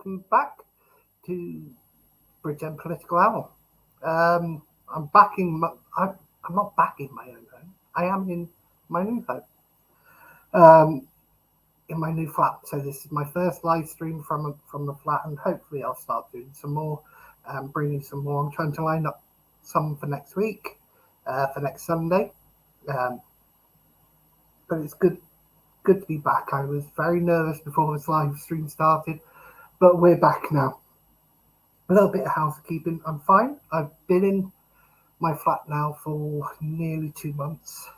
welcome back to Bridgend Political Hour. I'm back in. I'm not back in my own home. I am in my new home, in my new flat. So this is my first live stream from the flat, and hopefully I'll start doing some more, bringing some more. I'm trying to line up some for next week, for next Sunday. But it's good to be back. I was very nervous before this live stream started, but we're back now. A little bit of housekeeping. I'm fine. I've been in my flat now for nearly 2 months.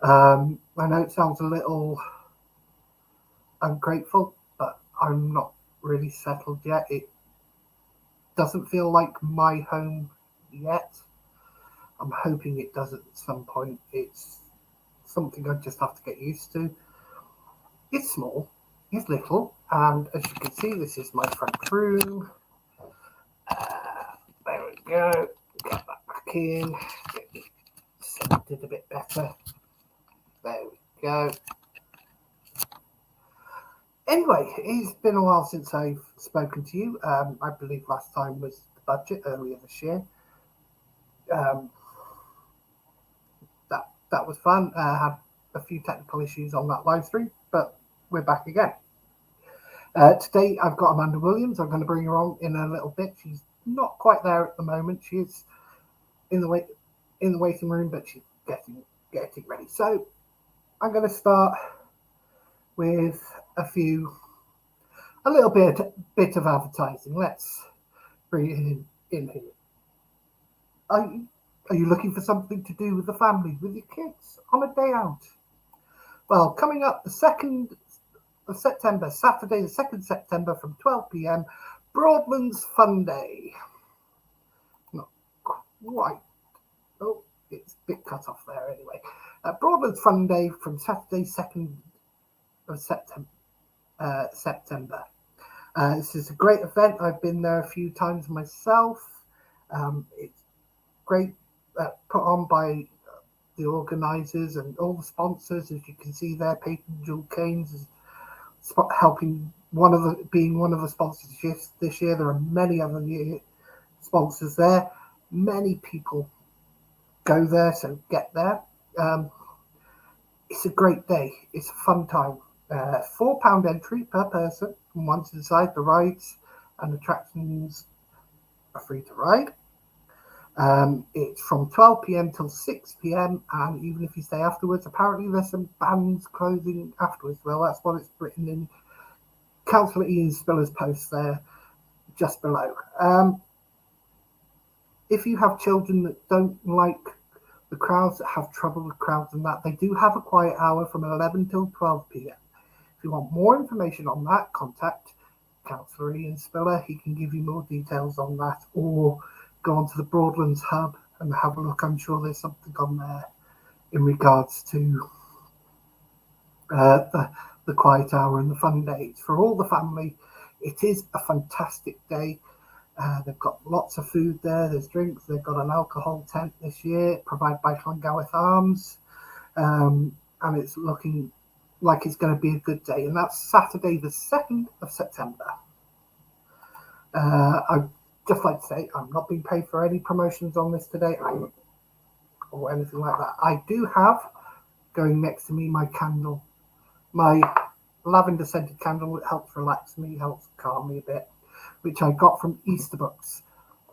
I know it sounds a little ungrateful, but I'm not really settled yet. It doesn't feel like my home yet. I'm hoping it does at some point. It's something I just have to get used to. It's small, it's little, and as you can see, this is my front room. There we go. Get that back in. Get it centered a bit better. There we go. Anyway, it's been a while since I've spoken to you. I believe last time was the budget earlier this year. That was fun. I had a few technical issues on that live stream, but we're back again. Today I've got Amanda Williams. I'm going to bring her on in a little bit. She's not quite there at the moment. She's in the waiting room, but she's getting ready. So I'm going to start with a little bit of advertising. Let's bring it in here. Are you looking for something to do with the family, with your kids, on a day out? Well, coming up the 2nd of September, Saturday the 2nd September from 12 p.m, Broadlands Fun Day. Not quite. Oh, it's a bit cut off there anyway. Broadlands Fun Day from Saturday 2nd of September. This is a great event. I've been there a few times myself. It's great, put on by the organisers and all the sponsors. As you can see there, Peyton Jewel Keynes is helping being one of the sponsors this year. There are many other sponsors there. Many people go there, so get there. It's a great day. It's a fun time. £4 entry per person from one to the side. The rides and attractions are free to ride. It's from 12 p.m. till 6 p.m. and even if you stay afterwards, apparently there's some bands closing afterwards. Well, that's what it's written in Councillor Ian Spiller's post there just below. If you have children that don't like the crowds, that have trouble with crowds and that, they do have a quiet hour from 11 till 12 p.m. If you want more information on that, contact Councillor Ian Spiller. He can give you more details on that, or go onto the Broadlands Hub and have a look. I'm sure there's something on there in regards to the quiet hour and the fun days for all the family. It is a fantastic day. They've got lots of food there. There's drinks. They've got an alcohol tent this year provided by Llangawaith Arms, and it's looking like it's going to be a good day. And that's Saturday the 2nd of September. I'd just like to say I'm not being paid for any promotions on this today or anything like that. I do have going next to me my candle, my lavender scented candle that helps relax me, helps calm me a bit, which I got from Easterbrook's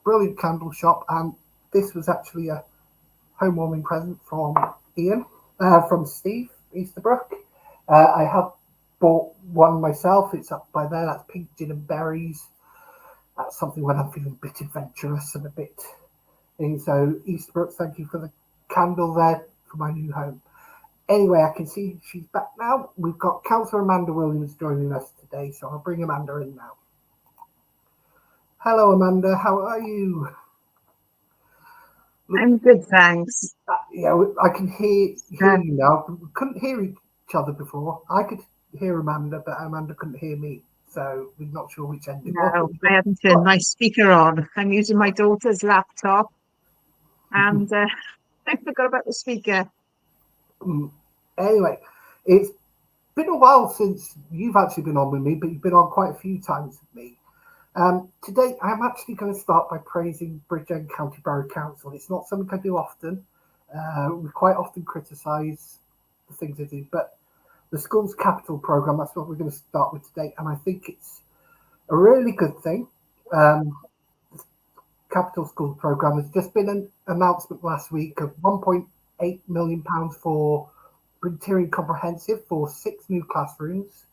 brilliant candle shop. And this was actually a home warming present from from Steve Easterbrook. I have bought one myself. It's up by there. That's pink gin and berries. That's something when I'm feeling a bit adventurous and a bit thing. So Easterbrook, thank you for the candle there for my new home. Anyway, I can see she's back now. We've got Cllr Amanda Williams joining us today, so I'll bring Amanda in now. Hello, Amanda. How are you? I'm good, thanks. Yeah, I can hear you now. We couldn't hear each other before. I could hear Amanda, but Amanda couldn't hear me. So we're not sure which end it was. No, I haven't turned my speaker on. I'm using my daughter's laptop, and I forgot about the speaker. Anyway, it's been a while since you've actually been on with me, but you've been on quite a few times with me. Today, I'm actually going to start by praising Bridgend County Borough Council. It's not something I do often. We quite often criticise the things they do, but the school's capital programme, that's what we're going to start with today, and I think it's a really good thing. Capital Schools programme has just been an announcement last week of £1.8 million for Brinterian Comprehensive for 6 new classrooms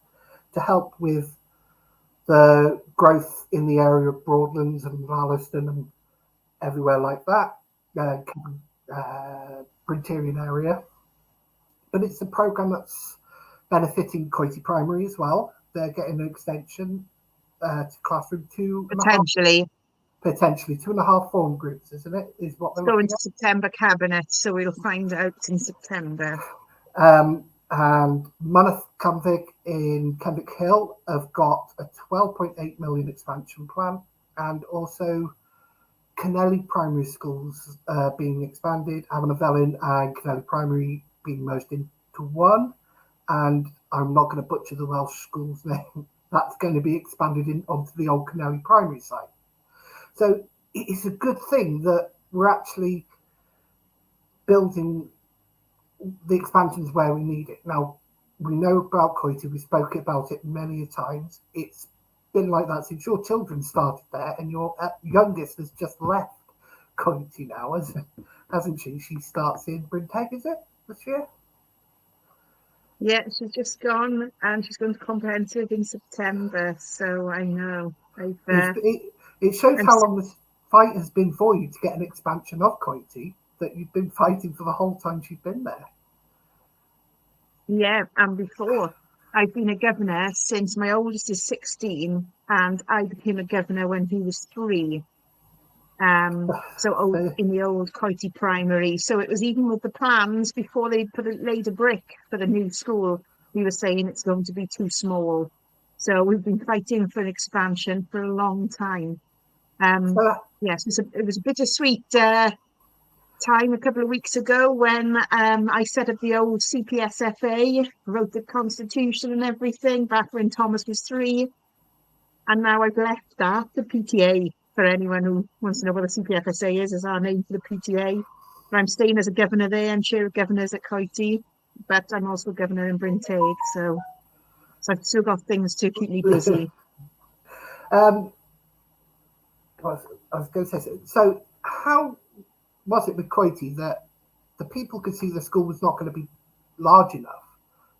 to help with the growth in the area of Broadlands and Vallaston and everywhere like that, Brinterian area. But it's a programme that's benefiting Coity Primary as well. They're getting an extension to classroom 2.5. Potentially 2.5 form groups, isn't it? Is what they're going to September cabinet, so we'll find out in September. And Monmouth Cumvic in Kenvick Hill have got a 12.8 million expansion plan, and also Kennelly Primary Schools being expanded, Abernavelin and Kennelly Primary being merged into one. And I'm not going to butcher the Welsh school's name. That's going to be expanded onto the old Kennelly Primary site. So it's a good thing that we're actually building the expansions where we need it. Now, we know about Coity, we spoke about it many times. It's been like that since your children started there, and your youngest has just left Coity now, hasn't she? She starts in Brinteg, is it, this year? Yeah, she's just gone, and she's going to comprehensive in September, so I know. It shows how long this fight has been for you to get an expansion of Coity, that you've been fighting for the whole time she's been there. Yeah, and before. I've been a governor since my oldest is 16, and I became a governor when he was 3. So in the old Coity Primary. So it was even with the plans before they laid a brick for the new school, we were saying it's going to be too small. So we've been fighting for an expansion for a long time. Yes, it was a bittersweet time a couple of weeks ago when I set up the old CPSFA, wrote the constitution and everything back when Thomas was 3. And now I've left that, the PTA, for anyone who wants to know what the CPFSA is our name for the PTA. But I'm staying as a governor there and chair of governors at Coity, but I'm also governor in Brinteg, so I've still got things to keep me busy. I was going to say, so how was it with Coity that the people could see the school was not going to be large enough,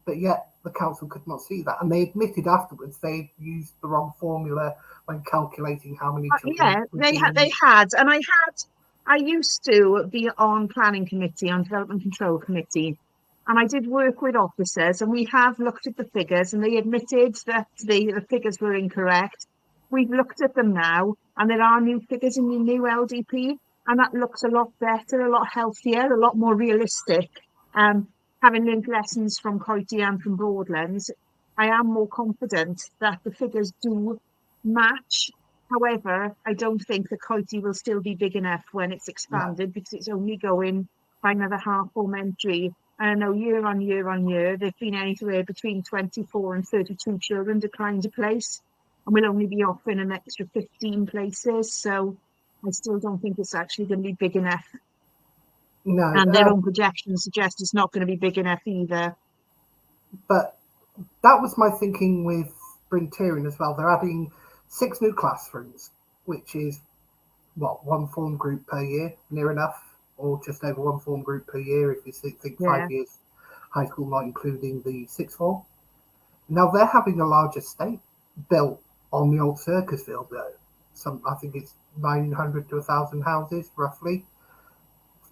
but yet the council could not see that, and they admitted afterwards they used the wrong formula when calculating how many children. Yeah, they had, and I used to be on planning committee, on development control committee, and I did work with officers, and we have looked at the figures, and they admitted that the figures were incorrect. We've looked at them now, and there are new figures in the new LDP, and that looks a lot better, a lot healthier, a lot more realistic. Having learned lessons from Coity and from Broadlands, I am more confident that the figures do match. However, I don't think that Coity will still be big enough when it's expanded, because it's only going by another half elementary. And I know year on year, there've been anywhere between 24 and 32 children declined a place, and we'll only be offering an extra 15 places. So I still don't think it's actually going to be big enough. No, and their own projections suggest it's not going to be big enough either. But that was my thinking with Brinterian as well. They're adding 6 new classrooms, which is, what, 1 form group per year, near enough, or just over 1 form group per year if you think 5 years high school, not including the 6th form. Now they're having a large estate built on the old circus field, though. I think it's 900 to 1,000 houses, roughly.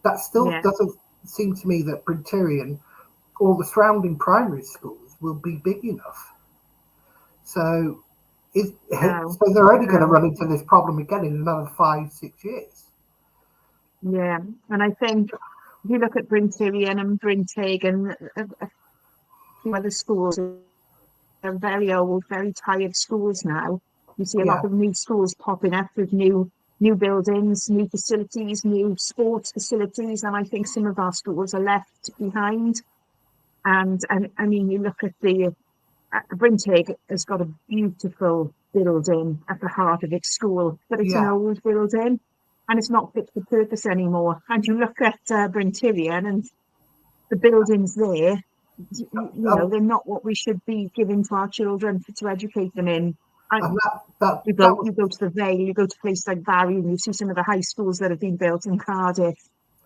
That still doesn't seem to me that Brinterian or the surrounding primary schools will be big enough. So, so they're only going to run into this problem again in another 5-6 years. Yeah, and I think if you look at Brinterian and Brinteg and a few other schools, they're very old, very tired schools now. You see a lot of new schools popping up with new buildings, new facilities, new sports facilities, and I think some of our schools are left behind. And I mean, you look at the Brintig has got a beautiful building at the heart of its school, but it's an Yeah, old building and it's not fit for purpose anymore. And you look at Brintillion and the buildings there, um, they're not what we should be giving to our children to educate them in. And and that you that go, was you go to the Vale, you go to places like Barry, and you see some of the high schools that have been built in Cardiff.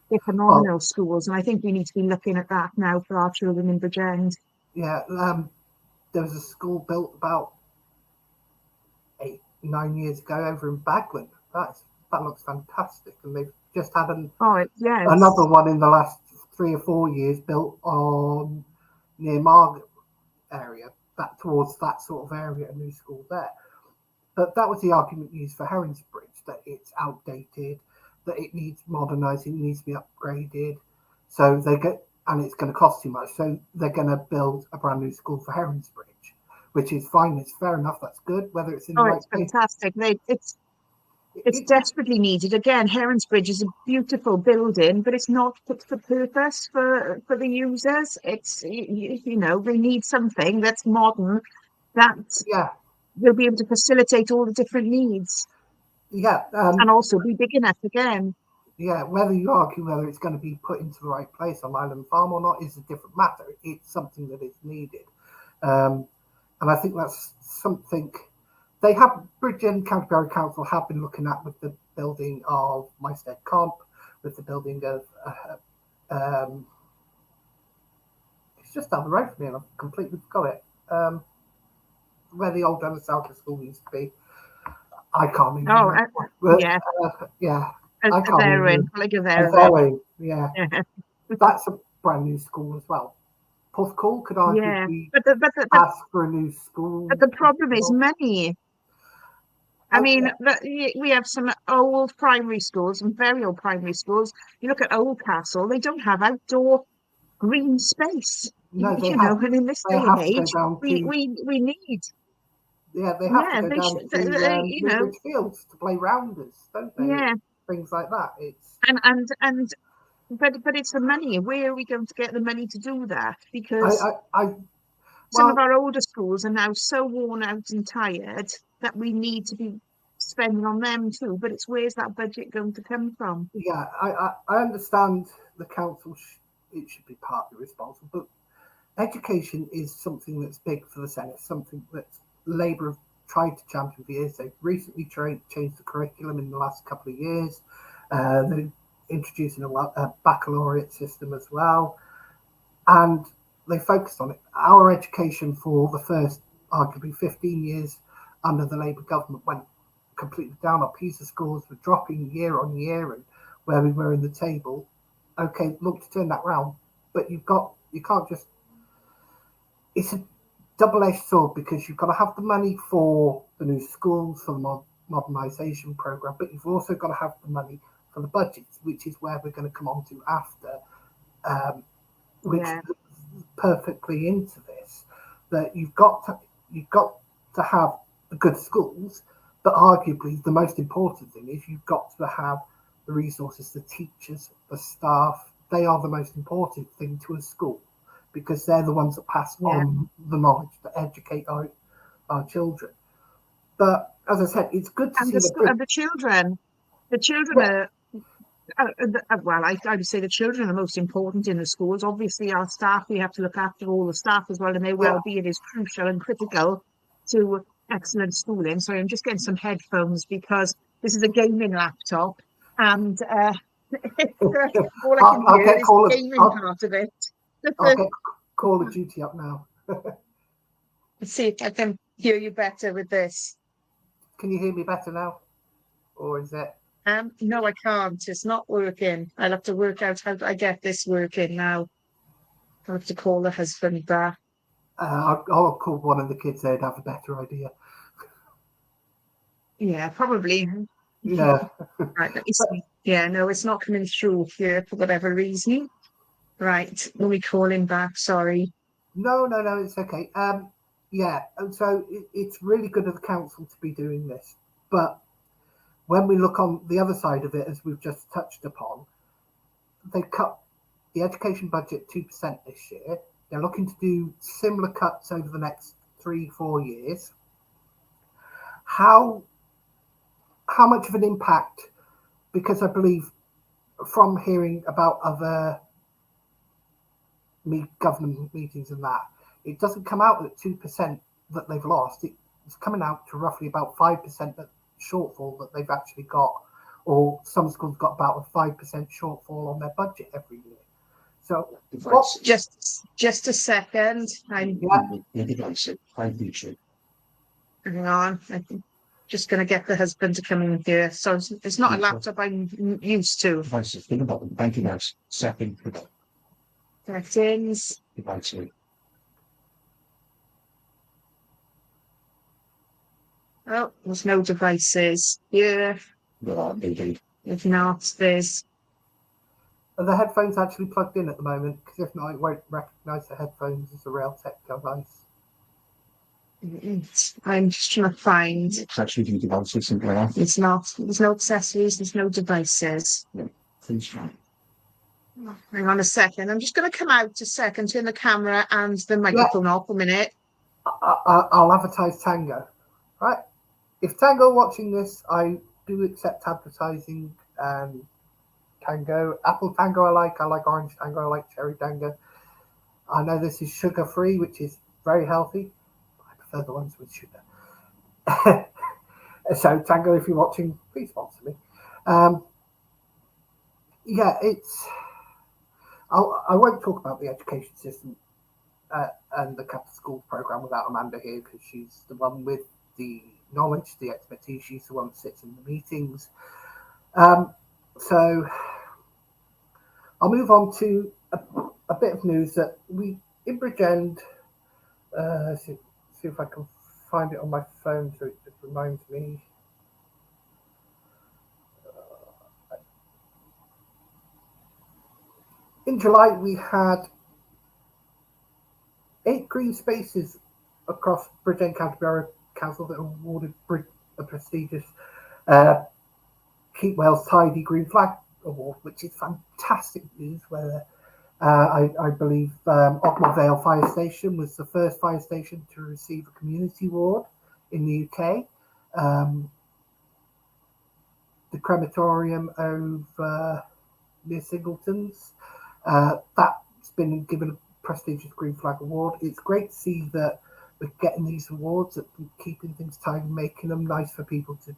They're well, phenomenal schools, and I think we need to be looking at that now for our children in Bridgend. yeah. There was a school built about 8, 9 years ago over in Bagland. That looks fantastic, and they've just had Oh, another yes. one in the last 3 or 4 years built on near Margate area, that towards that sort of area, a new school there. But that was the argument used for Heronsbridge, that it's outdated, that it needs modernising, it needs to be upgraded. So and it's going to cost too much. So they're going to build a brand new school for Heronsbridge, which is fine. It's fair enough. That's good. Whether it's in the Oh, right it's place, fantastic. It's it, desperately needed. Again, Heronsbridge is a beautiful building, but it's not fit for purpose for the users. They need something that's modern, that yeah, will be able to facilitate all the different needs yeah, and also be big enough again. yeah. Whether you argue whether it's going to be put into the right place on Island Farm or not is a different matter. It's something that is needed. Um, and I think that's something they have. Bridge and Canterbury Council have been looking at with the building of Mystead Comp, with the building of it's just down the road from me, and I've completely forgot it. Where the old South School used to be, I can't even Oh, remember. But yeah, yeah, I a can't even veteran, remember. like a And veteran. Very, yeah, that's a brand new school as well. Puffcall could Yeah, arguably but ask for a new school the as problem is well. money. I mean, Yeah, we have some old primary schools, some very old primary schools. You look at Oldcastle; they don't have outdoor green space. no, And in this they day and have to go age, down we to we we need. they have to Yeah, go they down should. to You know, Newbridge Fields to play rounders, don't they? yeah, Things like that. It's and but it's the money. Where are we going to get the money to do that? Because I some of well, our older schools are now so worn out and tired that we need to be spending on them too. But it's where's that budget going to come from? yeah, I understand the council. It should be partly responsible, but education is something that's big for the Senate. Something that Labour have tried to champion for years. They've recently changed the curriculum in the last couple of years. They're introducing a baccalaureate system as well, and they focused on it. Our education for the first, arguably, 15 years under the Labour government went completely down. Our PISA scores were dropping year on year, and where we were in the table. Okay, look to turn that round, but you can't just. It's a double-edged sword because you've got to have the money for the new schools, for the modernisation program, but you've also got to have the money for the budgets, which is where we're going to come on to after, which Yeah, perfectly into this. That you've got to have the good schools, but arguably the most important thing is you've got to have the resources, the teachers, the staff. They are the most important thing to a school because they're the ones that pass yeah. on the knowledge, that educate our children. But as I said, it's good to And see that Brit. the children Yeah, are. Well, I would say the children are most important in the schools. Obviously, our staff, we have to look after all the staff as well, and their yeah. well-being is crucial and critical to excellent schooling. So I'm just getting some headphones because this is a gaming laptop, and all I can I'll hear get is the Call of gaming part of it. I'll get Call of Duty up now. Let's see if I can hear you better with this. Can you hear me better now, or is it? No, I can't. It's not working. I'll have to work out how I get this working now. I'll have to call the husband back. I'll call one of the kids. They'd have a better idea. Yeah, probably. Yeah, Right, let me but see. Yeah, no, it's not coming through here for whatever reason. Right, let me call him back. Sorry. no, it's okay. Yeah, and so it's really good of the council to be doing this. But when we look on the other side of it, as we've just touched upon, they cut the education budget 2% this year. They're looking to do similar cuts over the next 3-4 years, how much of an impact, because I believe from hearing about other government meetings and that, it doesn't come out at 2% that they've lost. It's coming out to roughly about 5% that shortfall that they've actually got, or some schools got about a 5% shortfall on their budget every year. So just a second. Hang on. I'm just going to get the husband to come in here. So it's not a laptop I'm used to. Settings. Oh, there's no devices here. If not, there's. Are the headphones actually plugged in at the moment? Because if not, it won't recognise the headphones as a real tech device. I'm just trying to find. It's not. There's no accessories. There's no devices. Hang on a second. I'm just going to come out a second, turn the camera and the microphone off a minute. I'll advertise Tango. Right? If Tango watching this, I do accept advertising. Tango, apple tango I like orange tango, I like cherry tango. I know this is sugar free, which is very healthy. I prefer the ones with sugar. So Tango, if you're watching, please sponsor me. I won't talk about the education system and the Capitla Schools program without Amanda here, because she's the one with the knowledge, the expertise. She's the one that sits in the meetings. So I'll move on to a bit of news that we in Bridgend. See if I can find it on my phone so it just reminds me. In July, we had 8 green spaces across Bridgend County Borough Council that awarded a prestigious Keep Wales Tidy Green Flag Award, which is fantastic news. Where I believe Ogmore Vale Fire Station was the first fire station to receive a community award in the UK. The crematorium over near Singleton's, that's been given a prestigious Green Flag Award. It's great to see that we're getting these awards, that we're keeping things tidy, making them nice for people to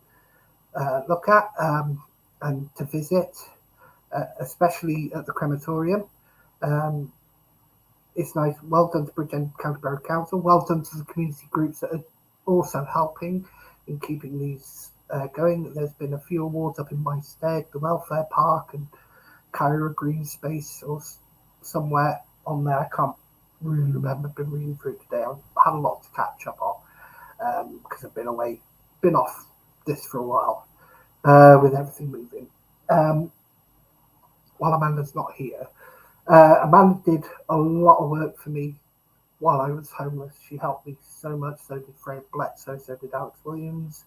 look at and to visit, especially at the crematorium. It's nice. Well done to Bridgend County Borough Council. Well done to the community groups that are also helping in keeping these going. There's been a few awards up in my stead, the Welfare Park and Cllr Green Space, or somewhere on there. I can't really remember. I've been reading through it today. I've had a lot to catch up on because I've been away, been off this for a while with everything moving. While Amanda's not here, Amanda did a lot of work for me while I was homeless. She helped me so much. So did Fred Bledsoe, so did Alex Williams.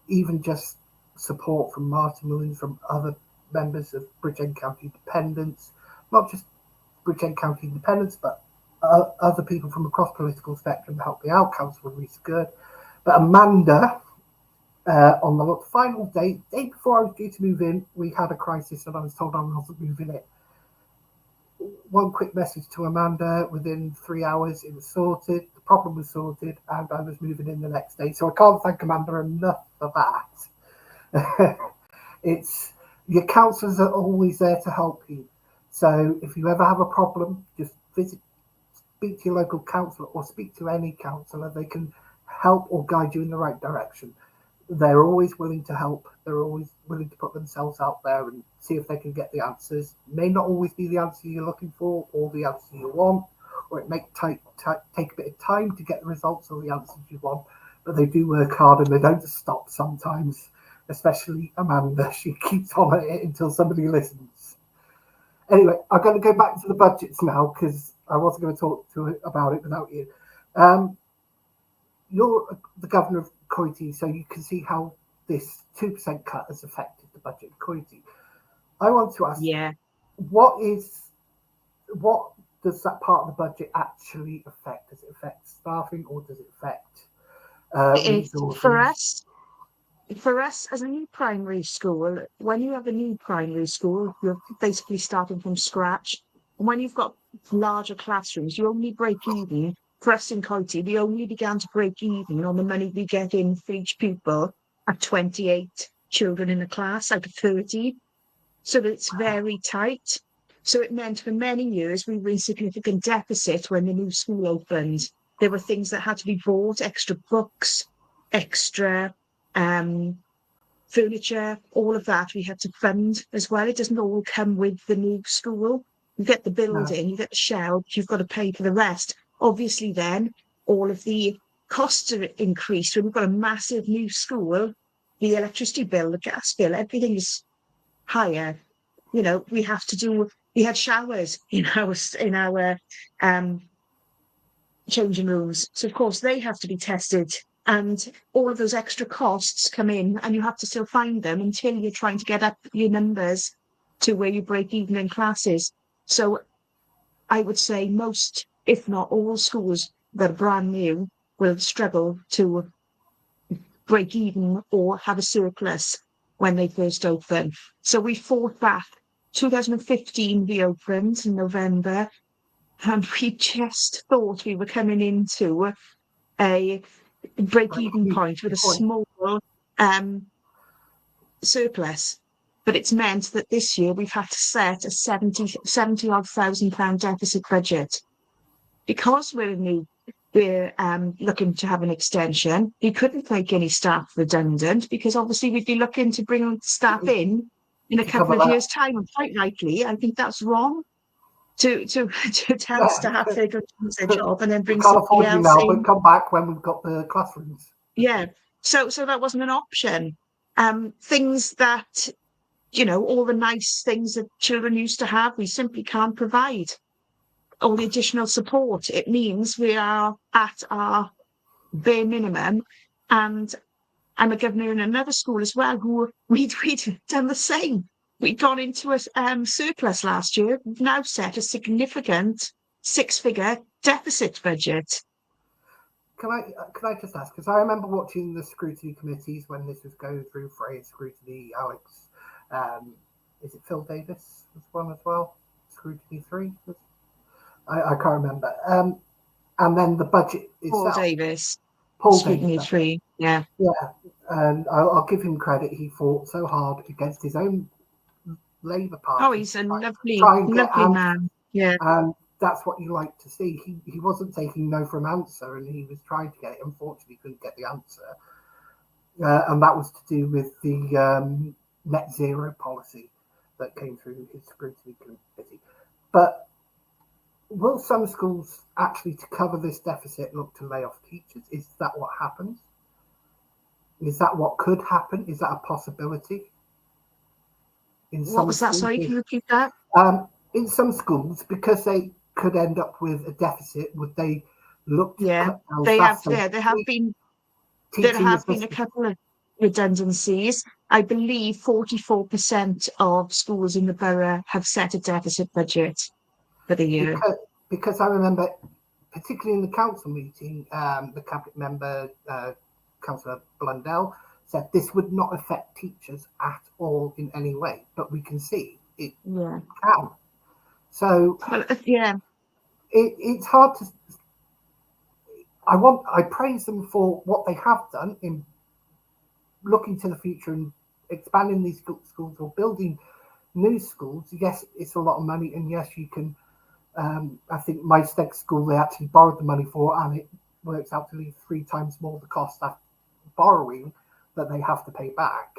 Even just support from Martin Williams, from other members of Bridgend County Independents, not just Bridgend County Independents, but other people from across political spectrum helped me out. Councillor Reese Good. But Amanda, on the final day before I was due to move in, we had a crisis and I was told I wasn't moving in. One quick message to Amanda: within 3 hours it was sorted, the problem was sorted, and I was moving in the next day. So I can't thank Amanda enough for that. It's your counsellors are always there to help you. So if you ever have a problem, just speak to your local councillor or speak to any councillor. They can help or guide you in the right direction. They're always willing to help. They're always willing to put themselves out there and see if they can get the answers. May not always be the answer you're looking for or the answer you want, or it may take a bit of time to get the results or the answers you want, but they do work hard and they don't stop sometimes, especially Amanda. She keeps on at it until somebody listens. Anyway, I'm going to go back to the budgets now because I wasn't going to talk about it without you. You're the governor of Coity, so you can see how this 2% cut has affected the budget of Coity. I want to ask, what does that part of the budget actually affect? Does it affect staffing, or does it affect It's resources? for us as a new primary school, when you have a new primary school, you're basically starting from scratch. And when you've got larger classrooms, you only break even. For us in Coity, we only began to break even on the money we get in for each pupil at 28 children in a class out of 30. So it's very tight. So it meant for many years we were in significant deficit when the new school opened. There were things that had to be bought, extra books, extra furniture, all of that we had to fund as well. It doesn't all come with the new school. You get the No. building, you get the shell, but you've got to pay for the rest. Obviously, then all of the costs are increased. When we've got a massive new school, the electricity bill, the gas bill, everything is higher. You know, we had showers in our changing rooms. So of course they have to be tested, and all of those extra costs come in, and you have to still find them until you're trying to get up your numbers to where you break even in classes. So I would say most, if not all, schools that are brand new will struggle to break even or have a surplus when they first open. So we fought back. 2015 we opened in November, and we just thought we were coming into a break-even point with a small surplus. But it's meant that this year we've had to set a 70 odd £1,000 deficit budget. Because we're looking to have an extension, we couldn't make any staff redundant, because obviously we'd be looking to bring staff in a couple of years' time. And quite rightly, I think that's wrong. To tell staff they're going to lose their job and then bring somebody else now, in. But come back when we've got the classrooms. Yeah. So that wasn't an option. Things that, all the nice things that children used to have, we simply can't provide. All the additional support. It means we are at our bare minimum. And I'm a governor in another school as well who we'd done the same. We'd gone into a surplus last year. We've now set a significant 6-figure deficit budget. Can I just ask? Because I remember watching the scrutiny committees when this was going through. Freya's scrutiny, Alex, is it Phil Davis was one as well? Scrutiny 3. I can't remember. And then the budget itself. Paul Davis. 3. Yeah. Yeah, and I'll give him credit. He fought so hard against his own Labour Party. Oh, he's a lovely man. Yeah. And that's what you like to see. He wasn't taking no for an answer, and he was trying to get it. Unfortunately, couldn't get the answer. And that was to do with the net zero policy that came through his scrutiny committee. But will some schools actually, to cover this deficit, look to lay off teachers? Is that what happens? Is that what could happen? Is that a possibility? What was that? Sorry, can you repeat that? In some schools, because they could end up with a deficit, would they look to cut down staff? There have been a couple of redundancies. I believe 44% of schools in the borough have set a deficit budget for the year. Because I remember, particularly in the council meeting, the cabinet member, Councillor Blundell, said this would not affect teachers at all in any way, but we can see it can. So it's hard to. I praise them for what they have done in looking to the future and expanding these schools or building new schools. Yes, it's a lot of money, and yes, you can. I think my Steg school they actually borrowed the money for, and it works out to be 3 times more the cost after borrowing that they have to pay back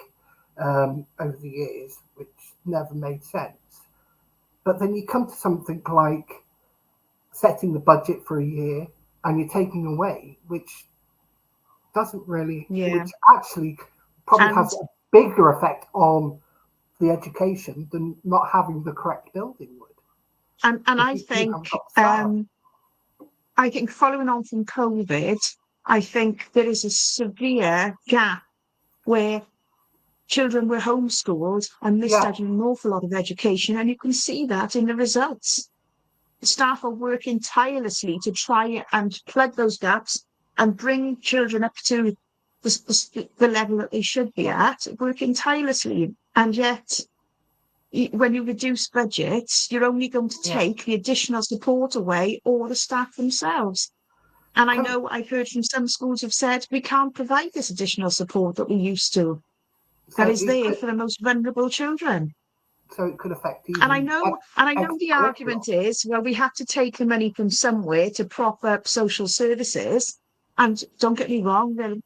over the years, which never made sense. But then you come to something like setting the budget for a year and you're taking away, which doesn't really, which actually probably has a bigger effect on the education than not having the correct building would. And I think following on from COVID, I think there is a severe gap where children were homeschooled and missed out on an awful lot of education, and you can see that in the results. the staff are working tirelessly to try and plug those gaps and bring children up to the level that they should be at, working tirelessly. And yet, when you reduce budgets, you're only going to take the additional support away or the staff themselves. And I know I've heard from some schools who've said we can't provide this additional support that we used to. That is there for the most vulnerable children. So it could affect even. And I know the argument is, well, we have to take the money from somewhere to prop up social services. And don't get me wrong,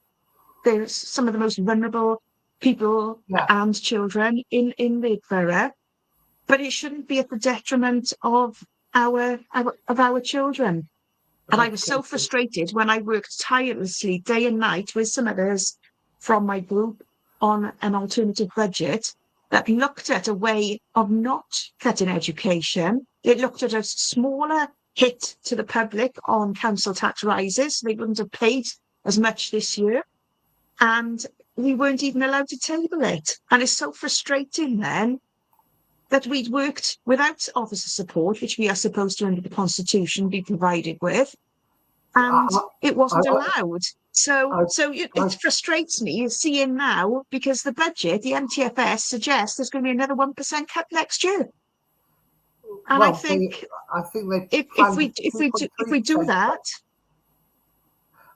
there's some of the most vulnerable people and children in the borough, but it shouldn't be at the detriment of our children. And I was so frustrated when I worked tirelessly day and night with some others from my group on an alternative budget that looked at a way of not cutting education. It looked at a smaller hit to the public on council tax rises. They wouldn't have paid as much this year. And we weren't even allowed to table it. And it's so frustrating then that we'd worked without officer support, which we are supposed to, under the Constitution, be provided with, and it wasn't allowed. So it frustrates me seeing now, because the budget, the MTFS suggests there's going to be another 1% cut next year. And well, I think if we do that,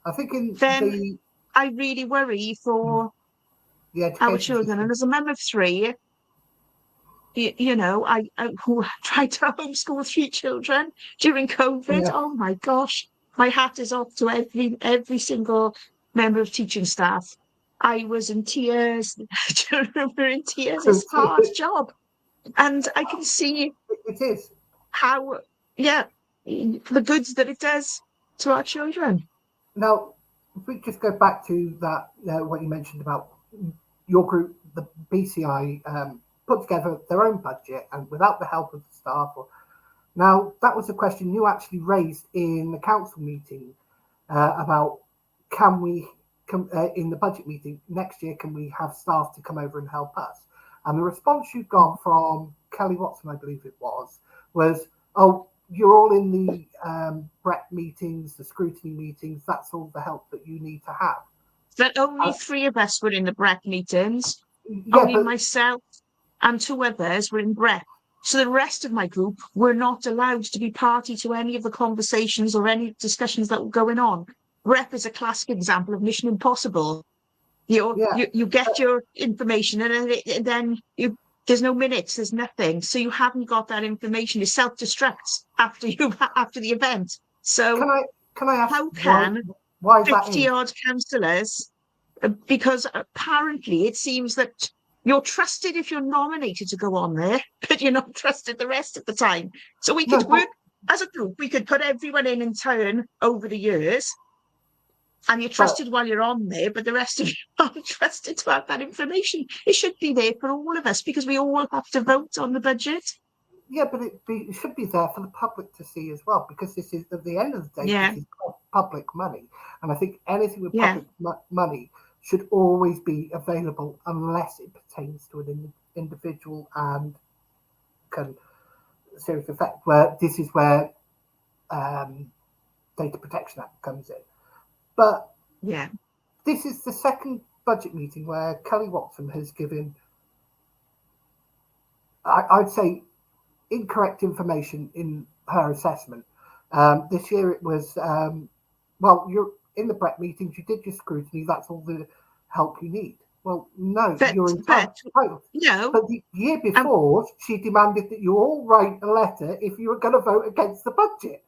I think then I really worry for our children. And as a mum of three, you know, I tried to homeschool 3 children during COVID. Oh my gosh, my hat is off to every single member of teaching staff. I was in tears. The children were in tears. It's a hard job, and I can see it is how the goods that it does to our children. Now, if we just go back to that, what you mentioned about your group, the BCI. Put together their own budget and without the help of the staff. Now, that was a question you actually raised in the council meeting about can we, in the budget meeting next year, can we have staff to come over and help us? And the response you got from Kelly Watson, I believe it was, oh, you're all in the BREP meetings, the scrutiny meetings, that's all the help that you need to have. But only 3 of us were in the BREP meetings. Only myself and 2 others were in BREP. So the rest of my group were not allowed to be party to any of the conversations or any discussions that were going on. BREP is a classic example of Mission Impossible. You get your information and then there's no minutes, there's nothing. So you haven't got that information. It self-destructs after the event. So can I ask how can why 50-odd councillors, because apparently it seems that you're trusted if you're nominated to go on there, but you're not trusted the rest of the time. So we could work as a group, we could put everyone in turn over the years, and you're trusted while you're on there, but the rest of you aren't trusted to have that information. It should be there for all of us because we all have to vote on the budget. Yeah, but it should be there for the public to see as well, because this is, at the end of the day, this is public money. And I think anything with public money should always be available unless it pertains to an individual and can serious effect. Where this is where Data Protection Act comes in. But this is the second budget meeting where Kelly Watson has given, I'd say, incorrect information in her assessment. This year it was, you're in the BREP meetings, you did your scrutiny, that's all the help you need. Well, no, you're entitled. No. But the year before, she demanded that you all write a letter if you were going to vote against the budget.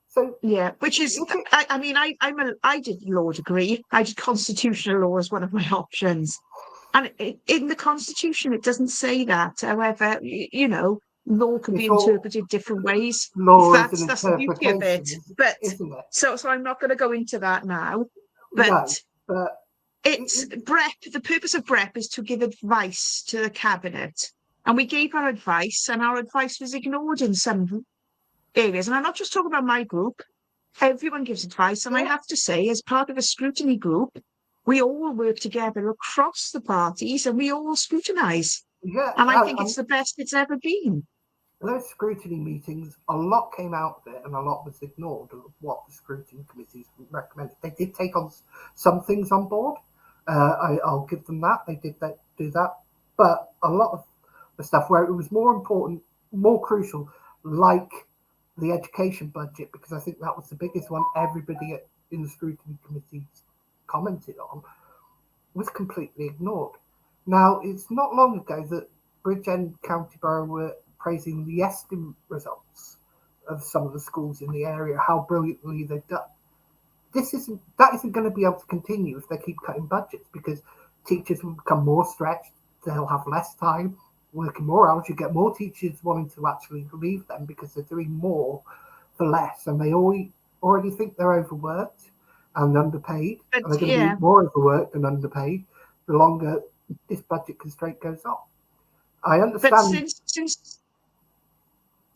So which is, I did law degree. I did constitutional law as one of my options. And in the Constitution, it doesn't say that. However, law can be interpreted different ways. That's the beauty of it. But so I'm not going to go into that now. But it's BREP. The purpose of BREP is to give advice to the cabinet, and we gave our advice, and our advice was ignored in some areas. And I'm not just talking about my group. Everyone gives advice, and I have to say, as part of a scrutiny group, we all work together across the parties, and we all scrutinise. And I think it's the best it's ever been. those scrutiny meetings, a lot came out of it and a lot was ignored of what the scrutiny committees recommended. They did take on some things on board. I'll give them that. They did do that. But a lot of the stuff where it was more important, more crucial, like the education budget, because I think that was the biggest one everybody in the scrutiny committees commented on, was completely ignored. Now, it's not long ago that Bridgend County Borough were praising the ESTIM results of some of the schools in the area, how brilliantly they've done. That isn't going to be able to continue if they keep cutting budgets, because teachers will become more stretched, they'll have less time, working more hours, you get more teachers wanting to actually leave them because they're doing more for less, and they already think they're overworked and underpaid, and they're going to be more overworked and underpaid the longer this budget constraint goes on. I understand.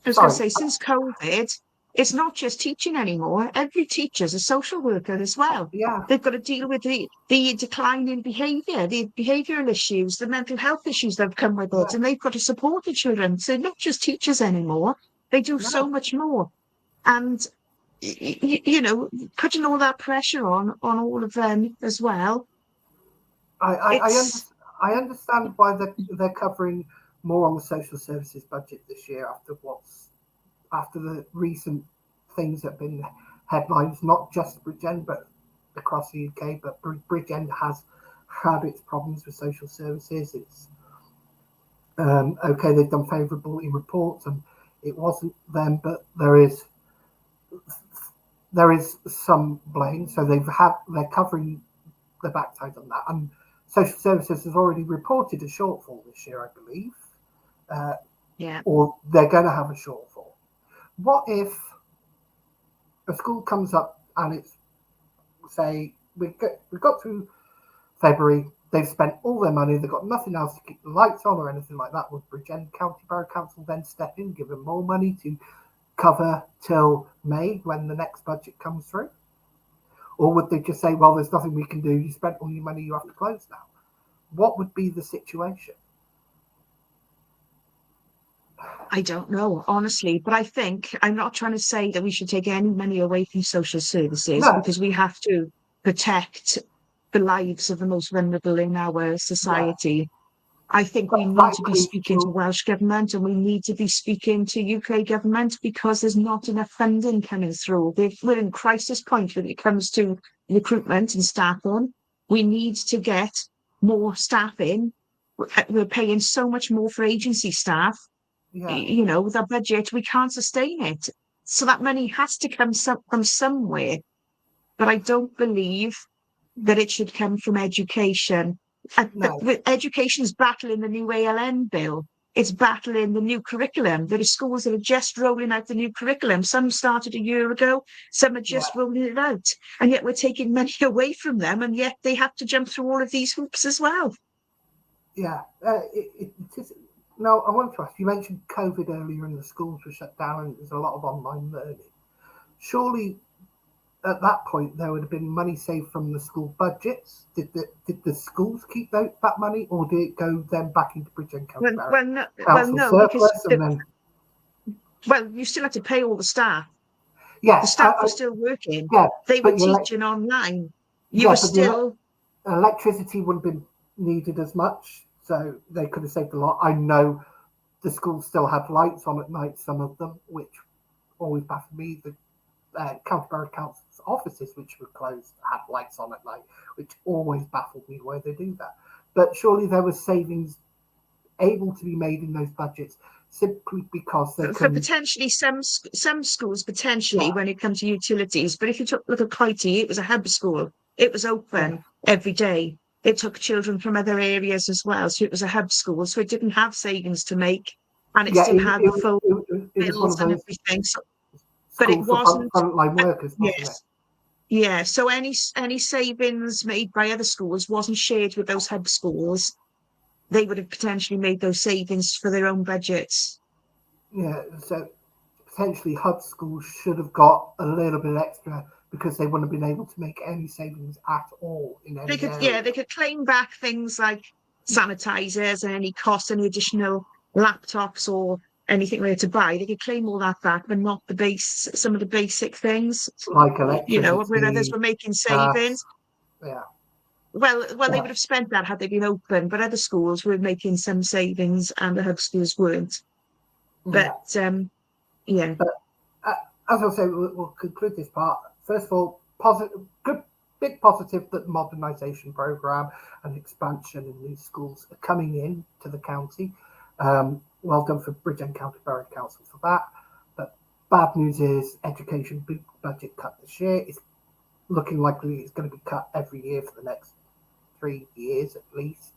But since COVID, it's not just teaching anymore. Every teacher's a social worker as well. Yeah. They've got to deal with the decline in behaviour, the behavioural issues, the mental health issues that have come with it, and they've got to support the children. So not just teachers anymore. They do so much more. And, putting all that pressure on all of them as well. I understand why they're covering more on the social services budget this year after the recent things that have been headlines, not just Bridgend but across the UK. But Bridgend has had its problems with social services. It's okay, they've done favourably reports, and it wasn't them, but there is some blame. So they're covering the backside on that, and social services has already reported a shortfall this year, I believe. Or they're going to have a shortfall. What if a school comes up and it's, say, we've got through February, they've spent all their money, they've got nothing else to keep the lights on or anything like that? Would Bridgend County Borough Council then step in, give them more money to cover till May when the next budget comes through? Or would they just say, well, there's nothing we can do, you spent all your money, you have to close now? What would be the situation? I don't know, honestly, but I think I'm not trying to say that we should take any money away from social services, because we have to protect the lives of the most vulnerable in our society. Yeah. I think we need to be speaking to Welsh Government, and we need to be speaking to UK Government, because there's not enough funding coming through. We're in crisis point when it comes to recruitment and staffing. We need to get more staff in. We're paying so much more for agency staff. With our budget, we can't sustain it. So that money has to come from somewhere. But I don't believe that it should come from education. Education is battling the new ALN bill. It's battling the new curriculum. There are schools that are just rolling out the new curriculum. Some started a year ago. Some are just rolling it out. And yet we're taking money away from them. And yet they have to jump through all of these hoops as well. Yeah, it is. Now, I want to ask, you mentioned COVID earlier and the schools were shut down and there's a lot of online learning. Surely, at that point, there would have been money saved from the school budgets. Did the schools keep that money, or did it go then back into Bridgend County Borough? No, because you still had to pay all the staff. Yeah, the staff were still working. Yeah, they were teaching online. You were still. Electricity wouldn't have been needed as much. So they could have saved a lot. I know the schools still had lights on at night, some of them, which always baffled me. The County Borough Council's offices, which were closed, had lights on at night, which always baffled me why they do that. But surely there was savings able to be made in those budgets simply because they for potentially some schools, when it comes to utilities. But if you look at Coity, it was a hub school. It was open every day. It took children from other areas as well, so it was a hub school, so it didn't have savings to make, and it still had the full bills and everything. So, but it wasn't frontline workers, wasn't it? Yeah. So any savings made by other schools wasn't shared with those hub schools. They would have potentially made those savings for their own budgets. Yeah. So potentially hub schools should have got a little bit extra, because they wouldn't have been able to make any savings at all in any area. They could claim back things like sanitizers and any costs, any additional laptops or anything they had to buy, they could claim all that back, but not some of the basic things, Like where others electricity, were making gas. savings. Yeah. Well, they Yeah. would have spent that had they been open, but other schools were making some savings and the hub schools weren't. Yeah. But yeah, But as I say, we'll conclude this part. First of all, good, big positive that the modernisation programme and expansion in these schools are coming in to the county. Well done for Bridgend County Borough Council for that. But bad news is education big budget cut this year. It's looking likely it's going to be cut every year for the next 3 years at least.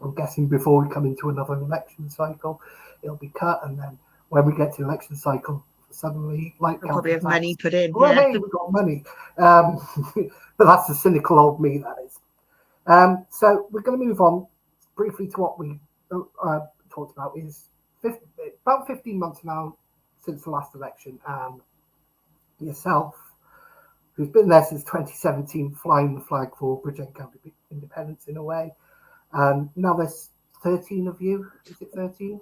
I'm guessing before we come into another election cycle, it'll be cut, and then when we get to election cycle, suddenly, like they'll probably have money put in. well, Yeah, hey, we've got money. But that's the cynical old me, that is. So we're going to move on briefly to what we talked about. Is about 15 months now since the last election, and yourself, who's been there since 2017, flying the flag for Bridgend County independence in a way. Now there's 13 of you. Is it 13?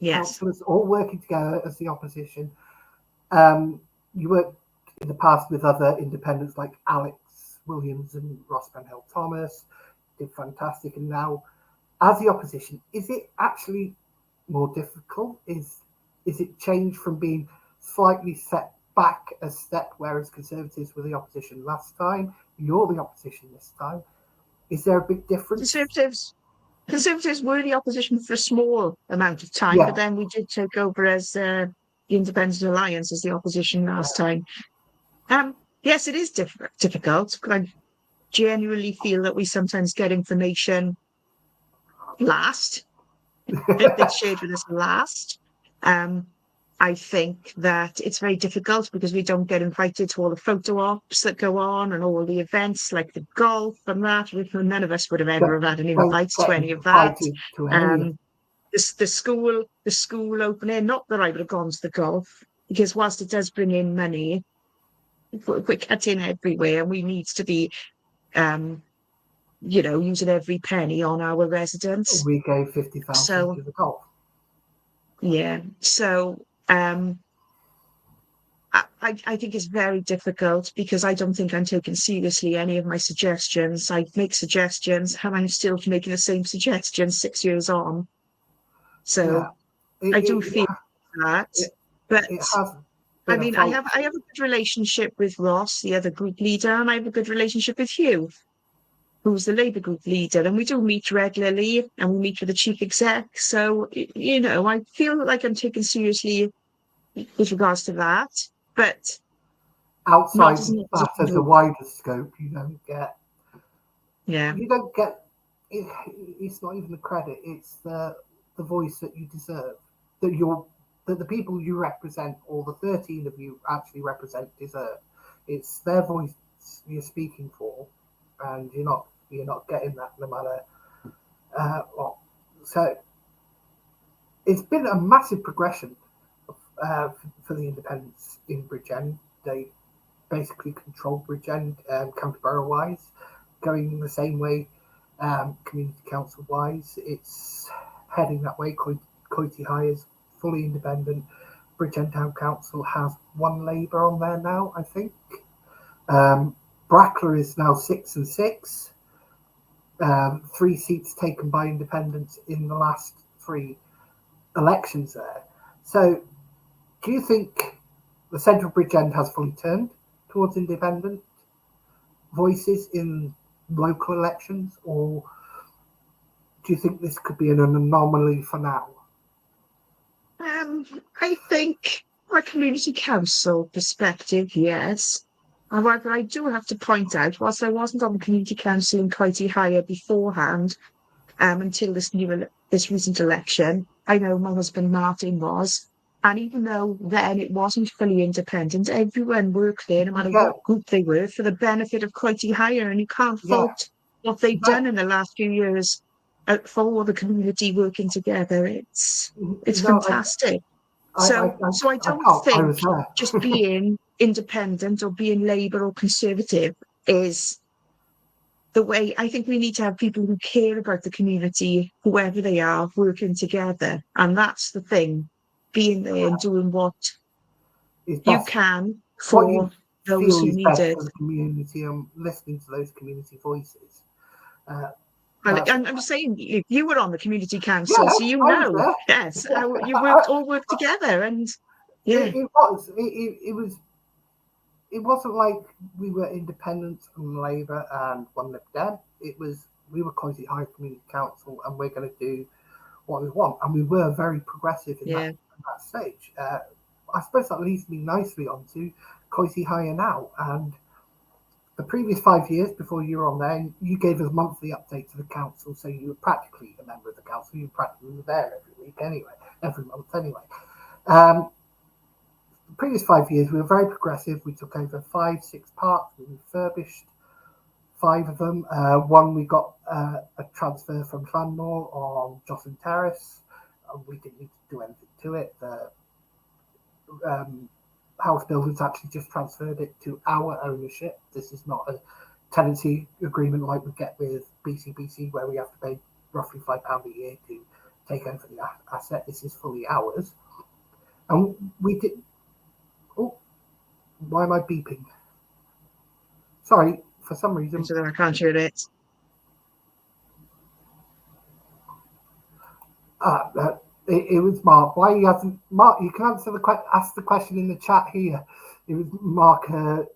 yes, Councillors all working together as the opposition. You worked in the past with other independents like Alex Williams and Ross Benhill Thomas. Did fantastic. And now, as the opposition, is it actually more difficult? Is it changed from being slightly set back a step, whereas Conservatives were the opposition last time? You're the opposition this time. Is there a big difference? Conservatives were the opposition for a small amount of time, Yeah. but then we did take over as the Independent Alliance as the opposition last time. Yes, it is difficult. I genuinely feel that we sometimes get information last. It's shared with us last. I think that it's very difficult because we don't get invited to all the photo ops that go on and all the events like the golf and that. None of us would have ever had an invite to any of that. The school opening, not that I would have gone to the golf, because whilst it does bring in money, we're cutting everywhere and we need to be using every penny on our residents. We gave 50,000 to the golf. Yeah. So I think it's very difficult because I don't think I'm taking seriously any of my suggestions. I make suggestions and I'm still making the same suggestions 6 years on. So I do feel that. But I mean, I have a good relationship with Ross, the other group leader, and I have a good relationship with Hugh, who's the Labour group leader, and we do meet regularly and we meet with the chief exec. So, I feel like I'm taken seriously with regards to that. But outside of that, as a wider scope, you don't get. Yeah. You don't get. It's not even the credit; it's the voice that you deserve. That the people you represent, or the 13 of you actually represent, deserve. It's their voice you're speaking for, and you're not getting that no matter what. So it's been a massive progression for the independents in Bridgend. They basically control Bridgend county borough wise, going the same way community council wise. It's heading that way. Coity Higher is fully independent. Bridgend Town Council has one Labour on there now, I think. Brackler is now 6 and 6. 3 seats taken by independents in the last 3 elections there. So do you think the central Bridgend has fully turned towards independent voices in local elections, or do you think this could be an anomaly for now? I think from a community council perspective, yes. However, I do have to point out, whilst I wasn't on the community council in Coity Higher beforehand, until this recent election, I know my husband Martin was, and even though then it wasn't fully independent, everyone worked there, no matter what group they were, for the benefit of Coity Higher, and you can't fault what they've done in the last few years for all the community working together. It's fantastic. So I don't think just being independent or being Labour or Conservative is the way. I think we need to have people who care about the community, whoever they are, working together. And that's the thing being there and doing what Is you best, can what you for those feel who is need best it. for the community, and listening to those community voices. Well, That's, I'm just saying, you were on the community council, yeah, so you I was know, there. yes, how you all worked together, and yeah, It wasn't like we were independent and Labour and one Lib Dem. We were Coity Higher Community Council, and we're going to do what we want. And we were very progressive in yeah, that stage. I suppose that leads me nicely onto Coity Higher now. And the previous 5 years before you were on there, you gave us monthly updates to the council, so you were practically a member of the council. You practically were there every week anyway, every month anyway. The previous 5 years, we were very progressive. We took over 5, 6 parks. We refurbished 5 of them. One, we got a transfer from Llanmore on Jocelyn Terrace. We didn't need to do anything to it. The house builders actually just transferred it to our ownership. This is not a tenancy agreement like we get with BCBC, where we have to pay roughly £5 a year to take over the asset. This is fully ours. And we did. Oh, why am I beeping? Sorry, for some reason. so I can't hear it. It was Mark. Why he hasn't? Mark, you can ask the question in the chat here. It was Mark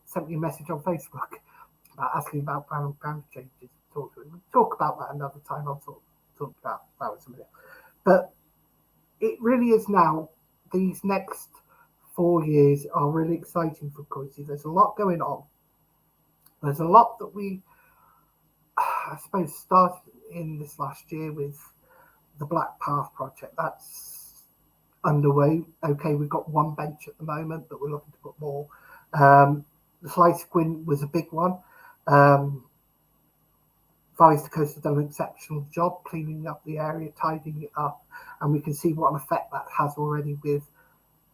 sent me a message on Facebook asking about boundary changes. We'll talk about that another time. I'll talk about that with somebody else. But it really is now. These next 4 years are really exciting for Coity. There's a lot going on. There's a lot that we, I suppose, started in this last year with the Black Path project. That's underway. Okay, we've got 1 bench at the moment, but we're looking to put more. The Fly Squint was a big one. Valleys to Coast have done an exceptional job cleaning up the area, tidying it up, and we can see what an effect that has already with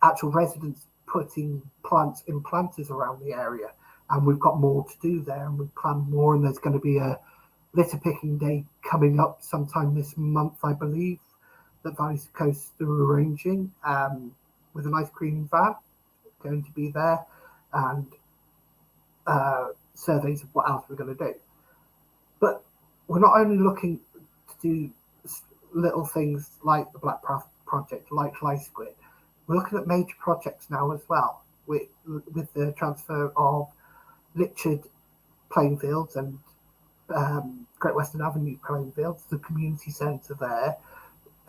actual residents putting plants in planters around the area. And we've got more to do there, and we plan more, and there's going to be a litter picking day coming up sometime this month, I believe, that Valleys to Coast are arranging, with an ice cream van going to be there, and surveys of what else we're going to do. But we're not only looking to do little things like the Black Path project, like Fly Squid. We're looking at major projects now as well, with the transfer of Litchard playing fields and Great Western Avenue playing fields, the community centre there.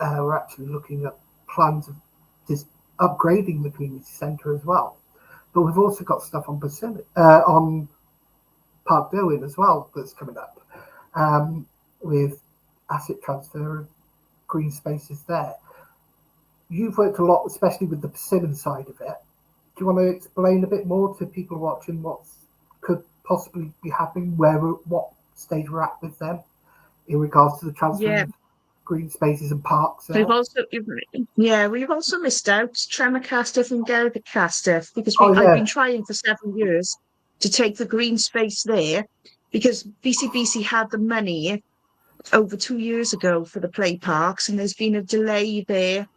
We're actually looking at plans of just upgrading the community centre as well. But we've also got stuff on on Park Derwin as well that's coming up, with asset transfer of green spaces there. You've worked a lot, especially with the Persimmon side of it. Do you want to explain a bit more to people watching what could possibly be happening, what stage we're at with them in regards to the transfer of green spaces and parks? We've also missed out Tremor Castiff and Garrick Castiff, because I've been trying for 7 years to take the green space there, because BCBC had the money over 2 years ago for the play parks, and there's been a delay there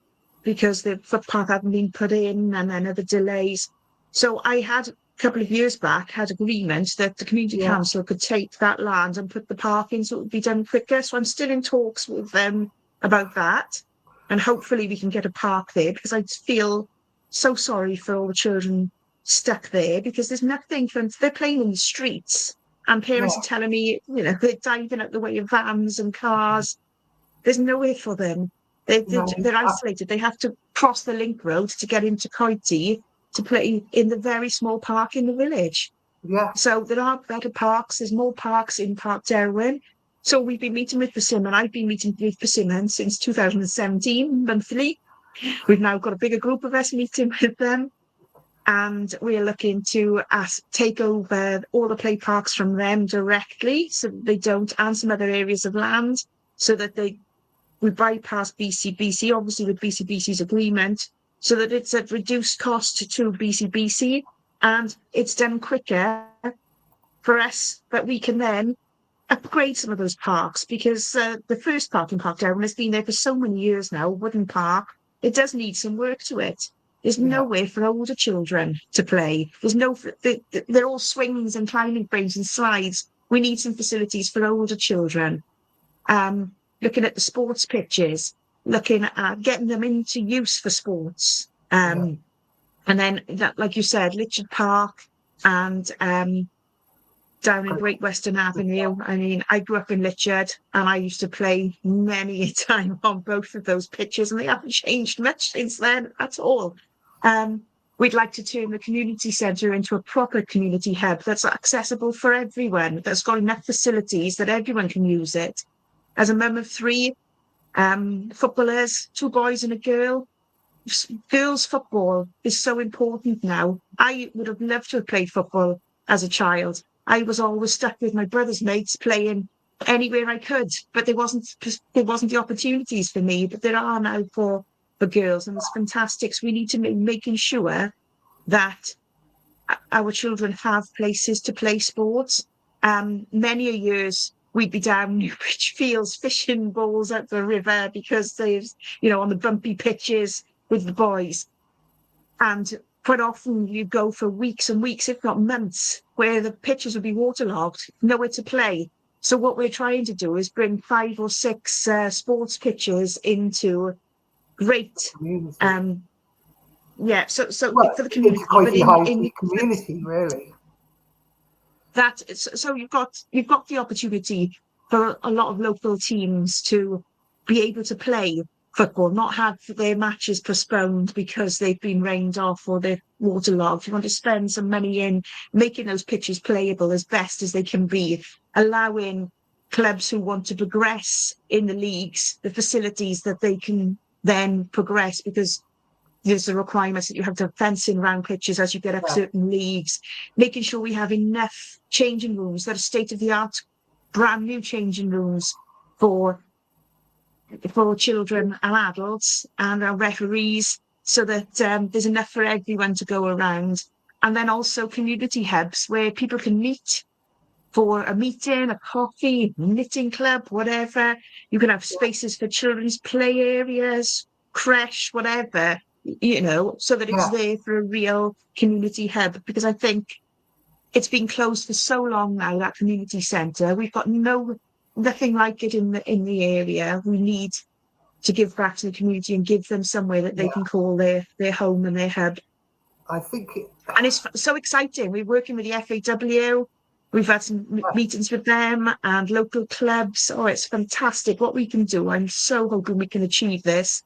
because the footpath hadn't been put in, and then other delays. So I had a couple of years back had agreement that the community council could take that land and put the park in, so it would be done quicker. So I'm still in talks with them about that, and hopefully we can get a park there, because I feel so sorry for all the children stuck there, because there's nothing for them. They're playing in the streets, and parents are telling me, they're diving out the way of vans and cars. There's nowhere for them. They're isolated. They have to cross the link road to get into Coity to play in the very small park in the village. Yeah. So there are better parks. There's more parks in Park Derwin. So we've been meeting with Persimmon. I've been meeting with Persimmon since 2017, monthly. We've now got a bigger group of us meeting with them. And we're looking to take over all the play parks from them directly, so they don't, and some other areas of land, so that we bypass BCBC, obviously with BCBC's agreement, so that it's at reduced cost to BCBC, and it's done quicker for us, that we can then upgrade some of those parks, because the first park in Park Derwin has been there for so many years now, wooden park, it does need some work to it. There's Yeah. nowhere for older children to play. There's they're all swings and climbing frames and slides. We need some facilities for older children. Looking at the sports pitches, looking at getting them into use for sports. And then that, like you said, Litchard Park and down in Great Western Avenue. I mean, I grew up in Litchard and I used to play many a time on both of those pitches, and they haven't changed much since then at all. We'd like to turn the community centre into a proper community hub that's accessible for everyone, that's got enough facilities that everyone can use it. As a mum of three footballers, 2 boys and a girl, girls' football is so important now. I would have loved to have played football as a child. I was always stuck with my brother's mates playing anywhere I could, but there wasn't the opportunities for me. But there are now for girls, and it's fantastic. So we need to be making sure that our children have places to play sports. Many a years we'd be down Newbridge Fields fishing balls at the river because there's, on the bumpy pitches with the boys. And quite often you go for weeks and weeks, if not months, where the pitches would be waterlogged, nowhere to play. So what we're trying to do is bring 5 or 6 sports pitches into great, so for the community, but in the community, really. So you've got the opportunity for a lot of local teams to be able to play football, not have their matches postponed because they've been rained off or they're waterlogged. You want to spend some money in making those pitches playable as best as they can be, allowing clubs who want to progress in the leagues the facilities that they can then progress, because there's a requirement that you have to fencing around pitches as you get up certain leagues, making sure we have enough changing rooms that are state-of-the-art, brand new changing rooms for children and adults and our referees, so that there's enough for everyone to go around. And then also community hubs where people can meet for a meeting, a coffee, knitting club, whatever. You can have spaces for children's play areas, creche, whatever, so that it's there for a real community hub. Because I think it's been closed for so long now, that community centre. We've got nothing like it in the area. We need to give back to the community and give them somewhere that they can call their home and their hub. I think and it's so exciting. We're working with the FAW. We've had some meetings with them and local clubs. Oh, it's fantastic what we can do. I'm so hoping we can achieve this.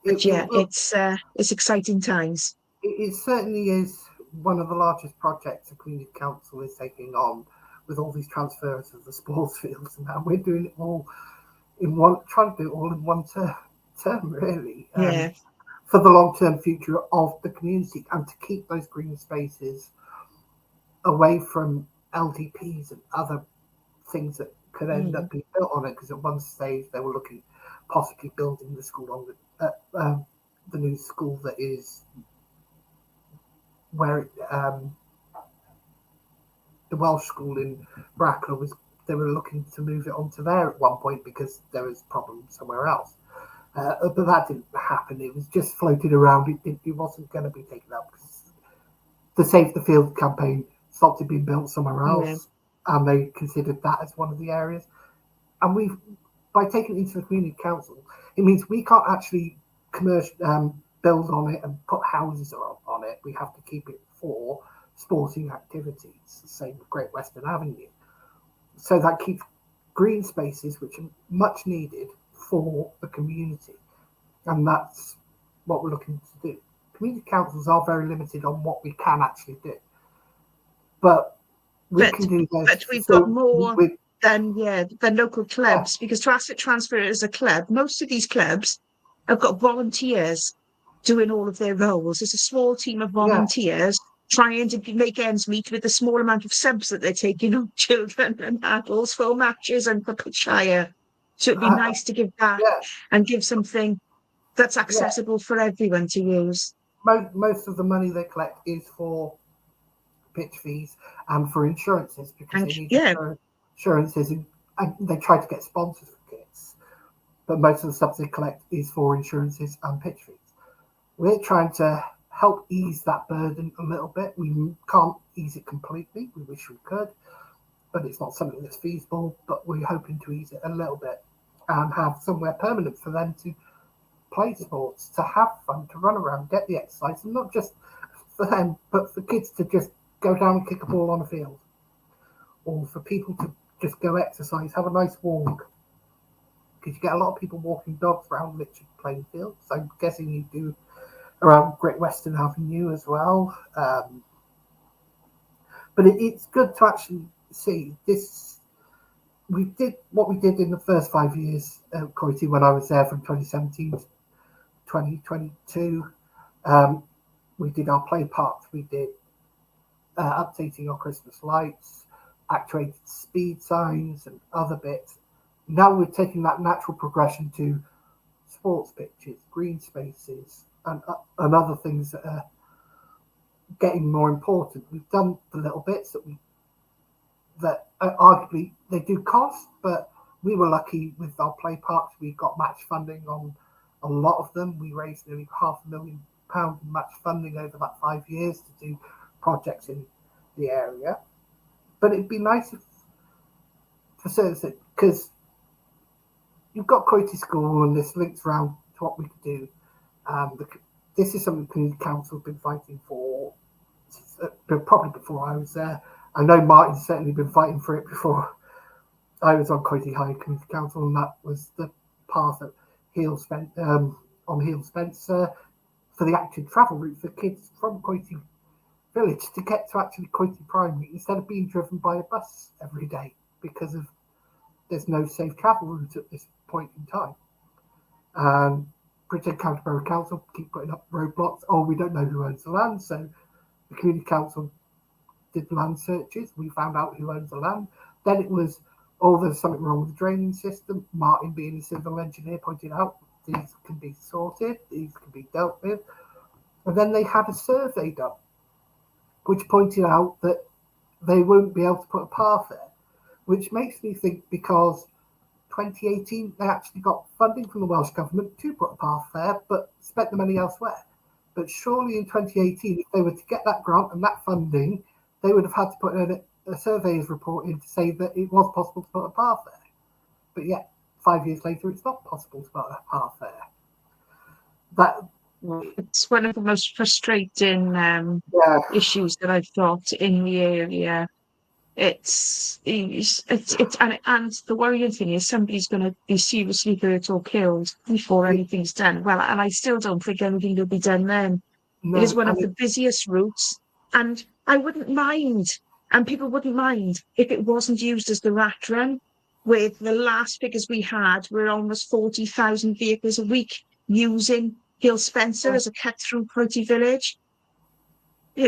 It's exciting times. It certainly is one of the largest projects the community council is taking on, with all these transfers of the sports fields, and we're doing it all trying to do it all in one term, really. For the long-term future of the community, and to keep those green spaces away from LDPs and other things that could end up being built on it. Because at one stage they were looking possibly building the school on the new school that is where the Welsh school in Bracknell was. They were looking to move it onto there at one point because there was problems somewhere else. But that didn't happen. It was just floated around. It wasn't going to be taken up because the Save the Field campaign stopped it being built somewhere else, and they considered that as one of the areas. And by taking it into the community council, it means we can't actually build on it and put houses on it. We have to keep it for sporting activities. The same with Great Western Avenue. So that keeps green spaces, which are much needed for the community, and that's what we're looking to do. Community councils are very limited on what we can actually do, but we can do this. But we've got more than local clubs, because Asset Transfer is a club. Most of these clubs have got volunteers doing all of their roles. It's a small team of volunteers trying to make ends meet with the small amount of subs that they're taking on children and adults for matches and for Shire. So it'd be nice to give back and give something that's accessible for everyone to use. Most of the money they collect is for pitch fees and for insurances, because they need insurances, and they try to get sponsors for kits. but most of the stuff they collect is for insurances and pitch fees. We're trying to help ease that burden a little bit. We can't ease it completely. We wish we could, but it's not something that's feasible. But we're hoping to ease it a little bit and have somewhere permanent for them to play sports, to have fun, to run around, get the exercise, and not just for them, but for kids to just go down and kick a ball on a field, or for people to just go exercise, have a nice walk. Because you get a lot of people walking dogs around Richard playing field. So I'm guessing you do around Great Western Avenue as well. But it's good to actually see this. We did what we did in the first 5 years at Coity when I was there from 2017 to 2022. We did our play parks, we did updating our Christmas lights, actuated speed signs and other bits. Now we're taking that natural progression to sports pitches, green spaces, and other things that are getting more important. We've done the little bits that arguably they do cost, but we were lucky with our play parks. We got match funding on a lot of them. We raised nearly £500,000 in match funding over that 5 years to do projects in the area. But it'd be nice if for certain, because you've got Coity School and this links around to what we could do. This is something the Community Council have been fighting for probably before I was there. I know Martin's certainly been fighting for it before I was on Coity Higher Community Council, and that was the path at on Heel Spencer for the active travel route for kids from Coity Village to get to actually Coity Primary instead of being driven by a bus every day because of there's no safe travel route at this point in time. Bridgend County Borough Council keep putting up roadblocks. Oh, we don't know who owns the land, so the Community Council did land searches. We found out who owns the land. Then it was, oh, there's something wrong with the draining system. Martin, being a civil engineer, pointed out these can be sorted, these can be dealt with. And then they had a survey done, which pointed out that they won't be able to put a path there, which makes me think because 2018 they actually got funding from the Welsh Government to put a path there, but spent the money elsewhere. But surely in 2018, if they were to get that grant and that funding, they would have had to put a surveyor's report in to say that it was possible to put a path there. But yet, 5 years later, it's not possible to put a path there. It's one of the most frustrating issues that I've got in the area. It's and the worrying thing is somebody's going to be seriously hurt or killed before anything's done. Well, and I still don't think anything will be done then. It is one of the busiest routes, and I wouldn't mind, and people wouldn't mind, if it wasn't used as the rat run. With the last figures we had, we're almost 40,000 vehicles a week using Hill Spencer as a cut through Coity Village.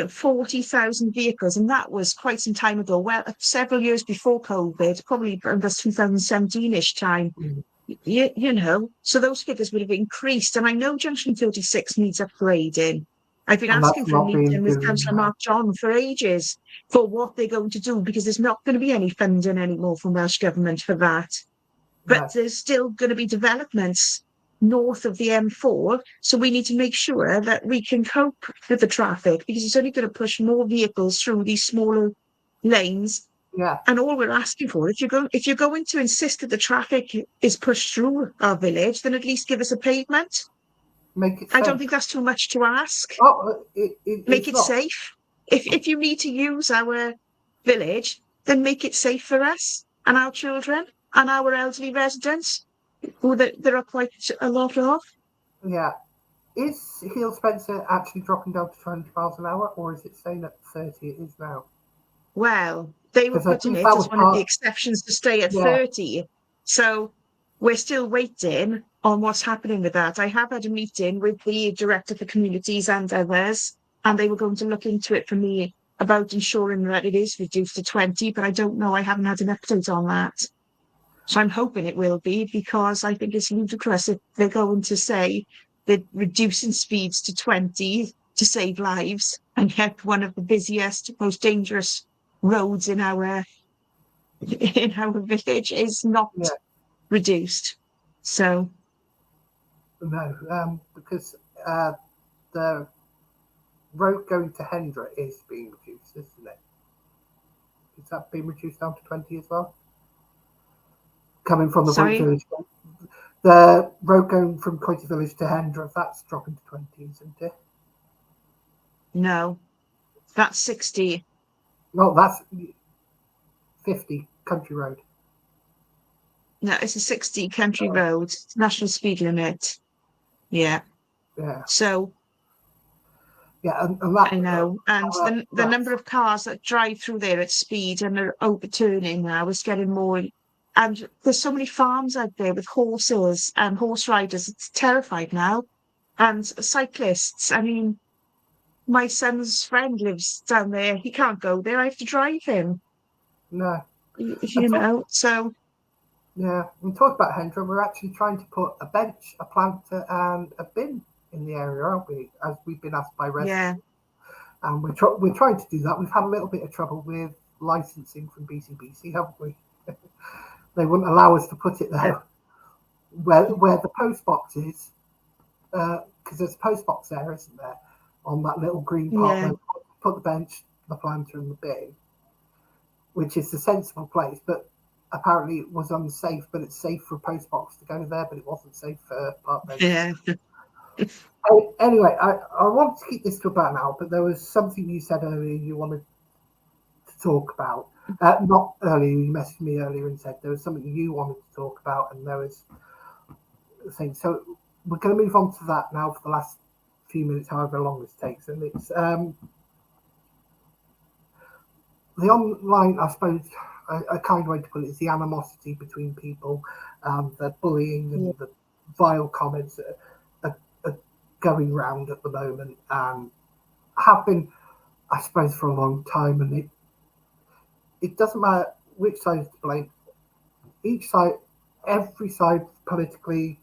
40,000 vehicles, and that was quite some time ago. Well, several years before COVID, probably around 2017-ish time. So those figures would have increased. And I know Junction 36 needs upgrading. I've been asking for a meeting with Councillor Mark John for ages for what they're going to do, because there's not going to be any funding anymore from Welsh Government for that. But there's still going to be developments north of the M4, so we need to make sure that we can cope with the traffic, because it's only going to push more vehicles through these smaller lanes. And all we're asking for, if you're going to insist that the traffic is pushed through our village, then at least give us a pavement. Make it safe. I don't think that's too much to ask. Make it safe. If you need to use our village, then make it safe for us and our children and our elderly residents, who there are quite a lot of. Yeah. Is Hill Spencer actually dropping down to 20 miles an hour, or is it staying at 30? It is now. Well, they were putting it as one of the exceptions to stay at 30. So we're still waiting on what's happening with that. I have had a meeting with the Director for Communities and others, and they were going to look into it for me about ensuring that it is reduced to 20, but I don't know. I haven't had an update on that. So I'm hoping it will be, because I think it's ludicrous if they're going to say they're reducing speeds to 20 to save lives, and yet one of the busiest, most dangerous roads in our village is not reduced. So No, because the road going to Hendra is being reduced, isn't it? Is that being reduced down to 20 as well? Coming from the Coity sorry, Village, the road going from Coity Village to Hendra, that's dropping to 20, isn't it? no, that's 60. No, that's 50 country road. No, it's a 60 country road, national speed limit. Yeah. Yeah, So yeah, and that I know. And the number of cars that drive through there at speed and are overturning now is getting more. And there's so many farms out there with horses and horse riders. It's terrified now. And cyclists. I mean, my son's friend lives down there. He can't go there. I have to drive him, no. you know. So, Yeah, we talked about Hendra. We're actually trying to put a bench, a planter, and a bin in the area, aren't we? As we've been asked by residents, yeah, and we're trying to do that. We've had a little bit of trouble with licensing from BCBC, haven't we? They wouldn't allow us to put it there where the post box is, because there's a post box there, isn't there? On that little green part yeah, where we put the bench, the planter, and the bin, which is the sensible place, but apparently it was unsafe, but it's safe for a post box to go there, but it wasn't safe for park bench. yeah. Anyway, I want to keep this to about now, but there was something you said earlier you wanted to talk about. Not earlier, you messaged me earlier and said there was something you wanted to talk about, and there was a thing. So we're going to move on to that now for the last few minutes, however long this takes. And it's the online, I suppose, a kind way to put it is the animosity between people, the bullying and the vile comments that are going round at the moment, and have been, I suppose, for a long time. And it doesn't matter which side is to blame. Each side, every side politically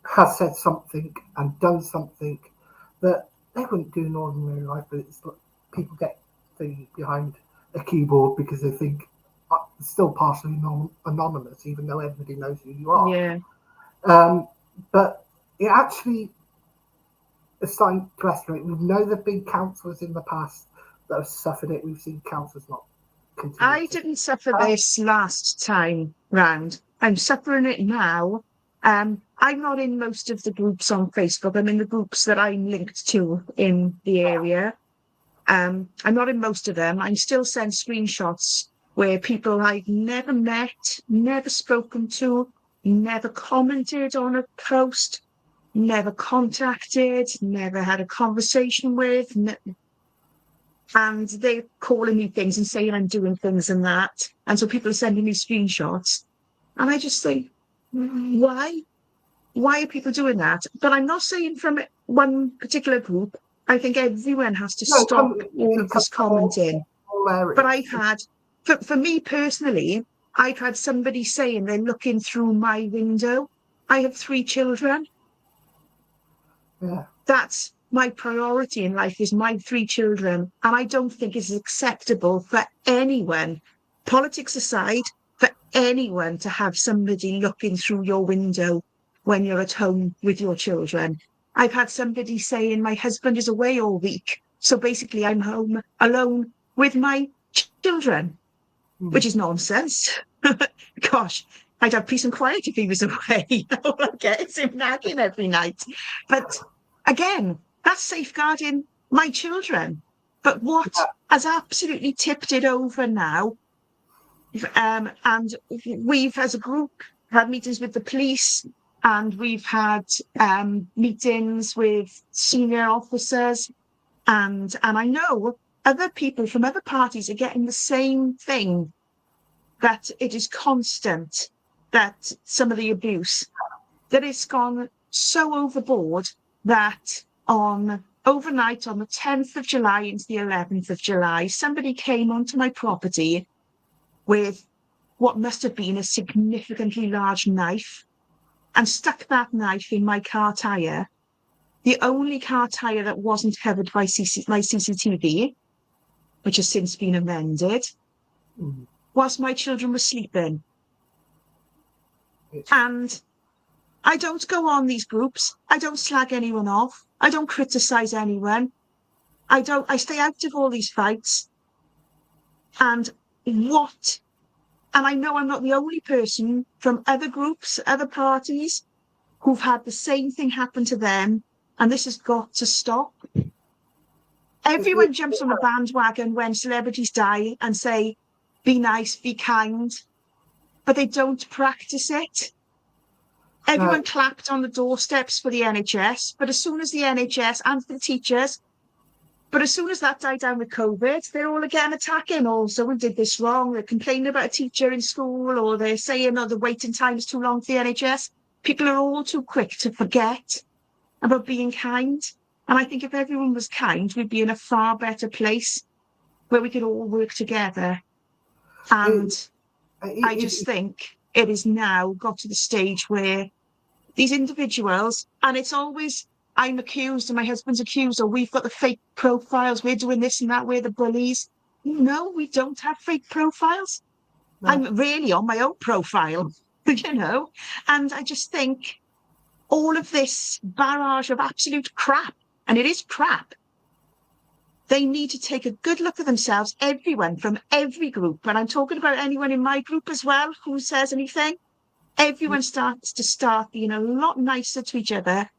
has said something and done something that they wouldn't do in ordinary life, but it's like people get behind a keyboard because they think it's still partially anonymous, even though everybody knows who you are. Yeah. But it actually is starting to escalate. We know the big councillors in the past that have suffered it. We've seen councillors not continue. I didn't suffer this last time round. I'm suffering it now. I'm not in most of the groups on Facebook. I'm in the groups that I'm linked to in the area. I'm not in most of them. I'm still sent screenshots where people I've never met, never spoken to, never commented on a post, never contacted, never had a conversation with, and they're calling me things and saying I'm doing things and that. And so people are sending me screenshots. And I just think, why? Why are people doing that? But I'm not saying from one particular group. I think everyone has to stop all of this commenting. But I've had, for me personally, I've had somebody saying they're looking through my window. I have 3 children. Yeah. That's my priority in life, is my 3 children. And I don't think it's acceptable for anyone, politics aside, for anyone to have somebody looking through your window when you're at home with your children. I've had somebody saying my husband is away all week, so basically I'm home alone with my children, which is nonsense. Gosh, I'd have peace and quiet if he was away. All I get is him nagging every night. But again, that's safeguarding my children. But what has absolutely tipped it over now, and we've, as a group, had meetings with the police, and we've had meetings with senior officers, and I know other people from other parties are getting the same thing, that it is constant, that some of the abuse, that it's gone so overboard that overnight on the 10th of July into the 11th of July, somebody came onto my property with what must have been a significantly large knife and stuck that knife in my car tyre, the only car tyre that wasn't covered by my CCTV, which has since been amended, whilst my children were sleeping. And I don't go on these groups. I don't slag anyone off. I don't criticize anyone. I stay out of all these fights. And I know I'm not the only person from other groups, other parties, who've had the same thing happen to them. And this has got to stop. Everyone jumps on a bandwagon when celebrities die and say, be nice, be kind, but they don't practice it. Everyone clapped on the doorsteps for the NHS, but as soon as the NHS and the teachers, but as soon as that died down with COVID, they're all again attacking, oh, someone did this wrong, they're complaining about a teacher in school, or they're saying, oh, the waiting time is too long for the NHS. People are all too quick to forget about being kind. And I think if everyone was kind, we'd be in a far better place where we could all work together. And I just think it is now got to the stage where these individuals, and it's always, I'm accused and my husband's accused, or we've got the fake profiles, we're doing this and that, we're the bullies. No, we don't have fake profiles. No. I'm really on my own profile, you know, and I just think all of this barrage of absolute crap, and it is crap, they need to take a good look at themselves, everyone from every group. And I'm talking about anyone in my group as well who says anything. Everyone starts to start being a lot nicer to each other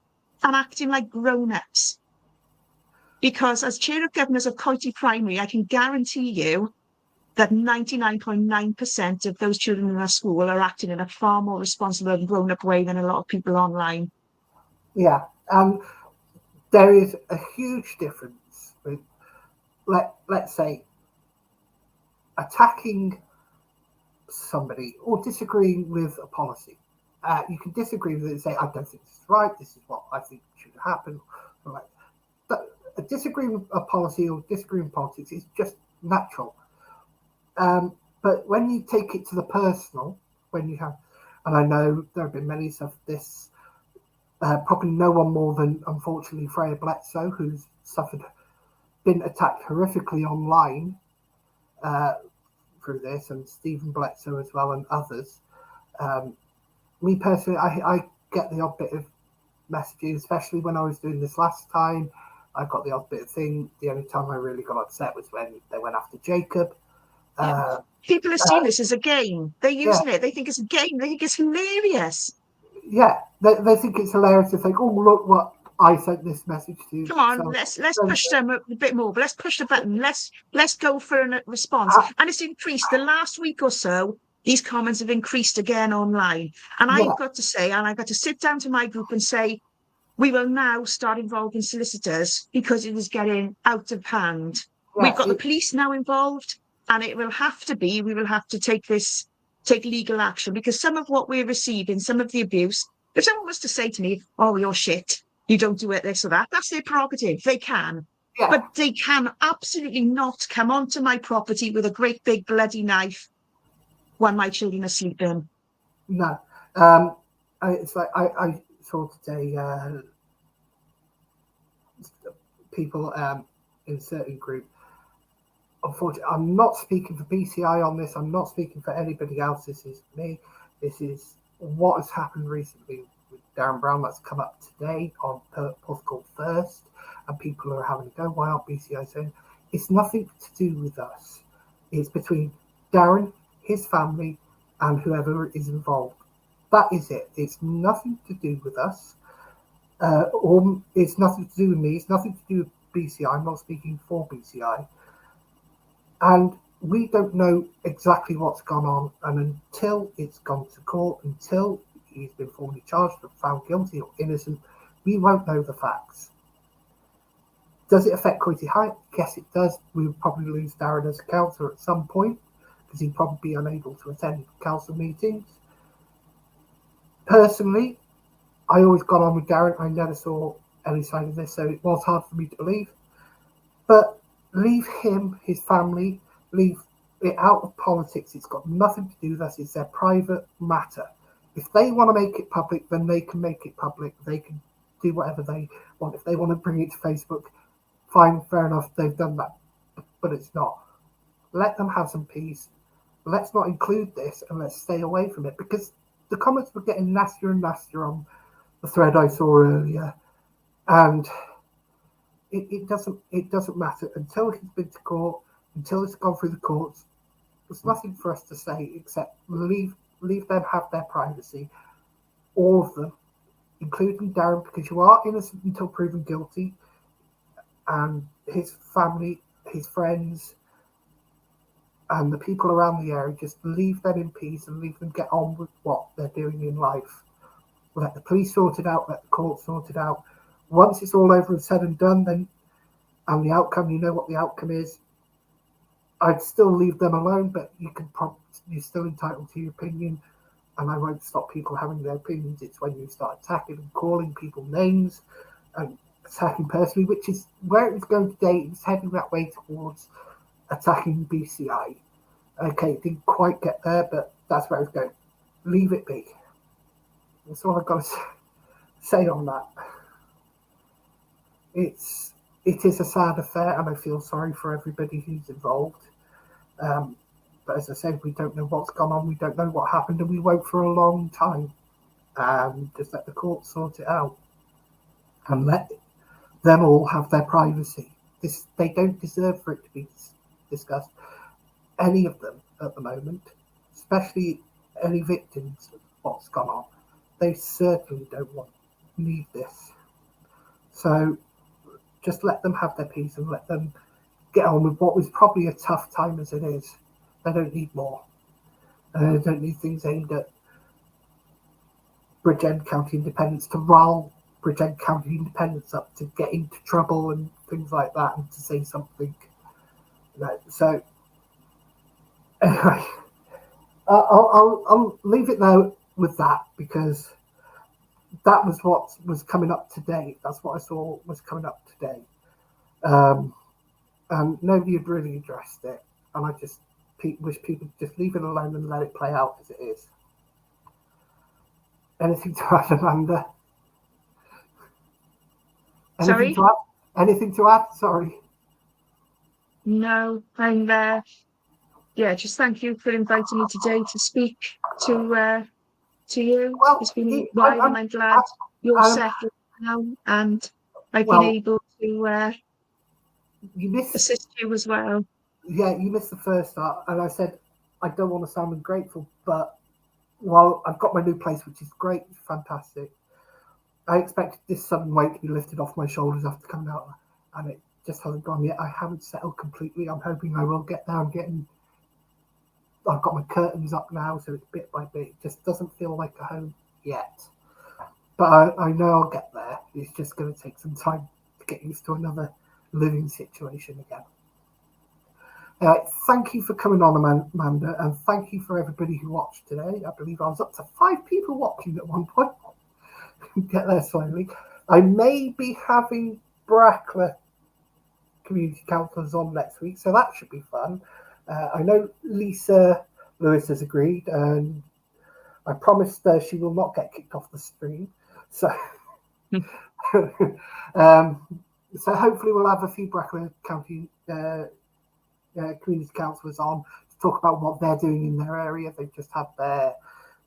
and acting like grown-ups. Because as chair of governors of Coity Primary, I can guarantee you that 99.9% of those children in our school are acting in a far more responsible and grown-up way than a lot of people online. Yeah, there is a huge difference with, let's say, attacking somebody or disagreeing with a policy. You can disagree with it and say, I don't think this is right, this is what I think should happen. But disagreeing with a policy or disagreeing with politics is just natural. But when you take it to the personal, when you have, and I know there have been many of this, probably no one more than, unfortunately, Freya Bledsoe, who's been attacked horrifically online through this, and Stephen Bledsoe as well, and others. Me personally, I get the odd bit of messages, especially when I was doing this last time. I got the odd bit of thing. The only time I really got upset was when they went after Jacob. People are seeing this as a game. They're using it. They think it's a game. They think it's hilarious. Yeah, they think it's hilarious to think, oh, look what I sent this message to. Come on, let's push them a bit more. But let's push the button. Let's go for a response. And it's increased. The last week or so, these comments have increased again online. And I've got to say, and I've got to sit down to my group and say, we will now start involving solicitors because it is getting out of hand. Yeah, we've got the police now involved, and we will have to take legal action, because some of what we're receiving, some of the abuse, if someone was to say to me, oh, you're shit, you don't do it, this or that, that's their prerogative. They can. Yeah. But they can absolutely not come onto my property with a great big bloody knife when my children are sleeping. No. It's like I saw today people in a certain group. Unfortunately, I'm not speaking for BCI on this. I'm not speaking for anybody else. This is me. This is what has happened recently with Darren Brown. That's come up today on Political First, and people are having to go, why aren't BCI saying? It's nothing to do with us. It's between Darren, his family, and whoever is involved. That is it. It's nothing to do with us. Or it's nothing to do with me. It's nothing to do with BCI. I'm not speaking for BCI. And we don't know exactly what's gone on. And until it's gone to court, until he's been formally charged or found guilty or innocent, we won't know the facts. Does it affect Coity Higher? Yes, it does. We will probably lose Darren as a councillor at some point, because he'd probably be unable to attend council meetings. Personally, I always got on with Darren. I never saw any side of this, so it was hard for me to believe. But leave him, his family, leave it out of politics. It's got nothing to do with us. It's their private matter. If they want to make it public, then they can make it public. They can do whatever they want. If they want to bring it to Facebook, fine, fair enough, they've done that. But it's not. Let them have some peace. Let's not include this, and let's stay away from it, because the comments were getting nastier and nastier on the thread I saw earlier, and it doesn't matter until he's been to court, until it's gone through the courts. There's nothing for us to say except leave them have their privacy, all of them, including Darren, because you are innocent until proven guilty, and his family, his friends, and the people around the area. Just leave them in peace and leave them get on with what they're doing in life. Let the police sort it out, let the court sort it out. Once it's all over and said and done, then, and the outcome, you know what the outcome is, I'd still leave them alone, but you're still entitled to your opinion, and I won't stop people having their opinions. It's when you start attacking and calling people names and attacking personally, which is where it was going today. It's heading that way towards attacking BCI. Okay, it didn't quite get there, but that's where it's going. Leave it be. That's all I've got to say on that. It is a sad affair, and I feel sorry for everybody who's involved. But as I said, we don't know what's gone on. We don't know what happened, and we won't for a long time. Just let the court sort it out, and let them all have their privacy. They don't deserve for it to be discussed. Any of them at the moment, especially any victims of what's gone on, they certainly don't need this. So just let them have their peace and let them get on with what was probably a tough time as it is. They don't need more. They don't need things aimed at Bridgend County Independents to rile Bridgend County Independents up to get into trouble and things like that and to say something. So anyway, I'll leave it there with that, because that was what was coming up today. That's what I saw was coming up today. And nobody had really addressed it. And I just wish people just leave it alone and let it play out as it is. Anything to add, Amanda? Sorry? Anything to add? Sorry. No, I'm there. Yeah, just thank you for inviting me today to speak to you. Well, it's been a while, and I'm glad you're settled now, and I've been able to assist you as well. Yeah, you missed the first start, and I said I don't want to sound ungrateful, but while I've got my new place, which is great, fantastic, I expected this sudden weight to be lifted off my shoulders after coming out, and it just hasn't gone yet. I haven't settled completely. I'm hoping I will get there. I've got my curtains up now, so it's bit by bit. It just doesn't feel like a home yet. But I know I'll get there. It's just going to take some time to get used to another living situation again. Thank you for coming on, Amanda, and thank you for everybody who watched today. I believe I was up to 5 people watching at one point. Get there slowly. I may be having Brackler community councillors on next week, so that should be fun. I know Lisa Lewis has agreed, and I promised she will not get kicked off the stream. So, so hopefully we'll have a few Brackler County community councillors on to talk about what they're doing in their area. They've just had their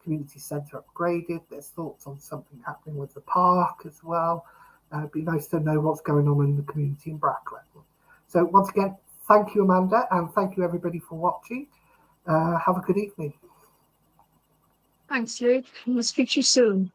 community centre upgraded. There's thoughts on something happening with the park as well. It'd be nice to know what's going on in the community in Brackler. So once again, thank you, Amanda, and thank you everybody for watching. Have a good evening. Thanks, Luke. I'll speak to you soon.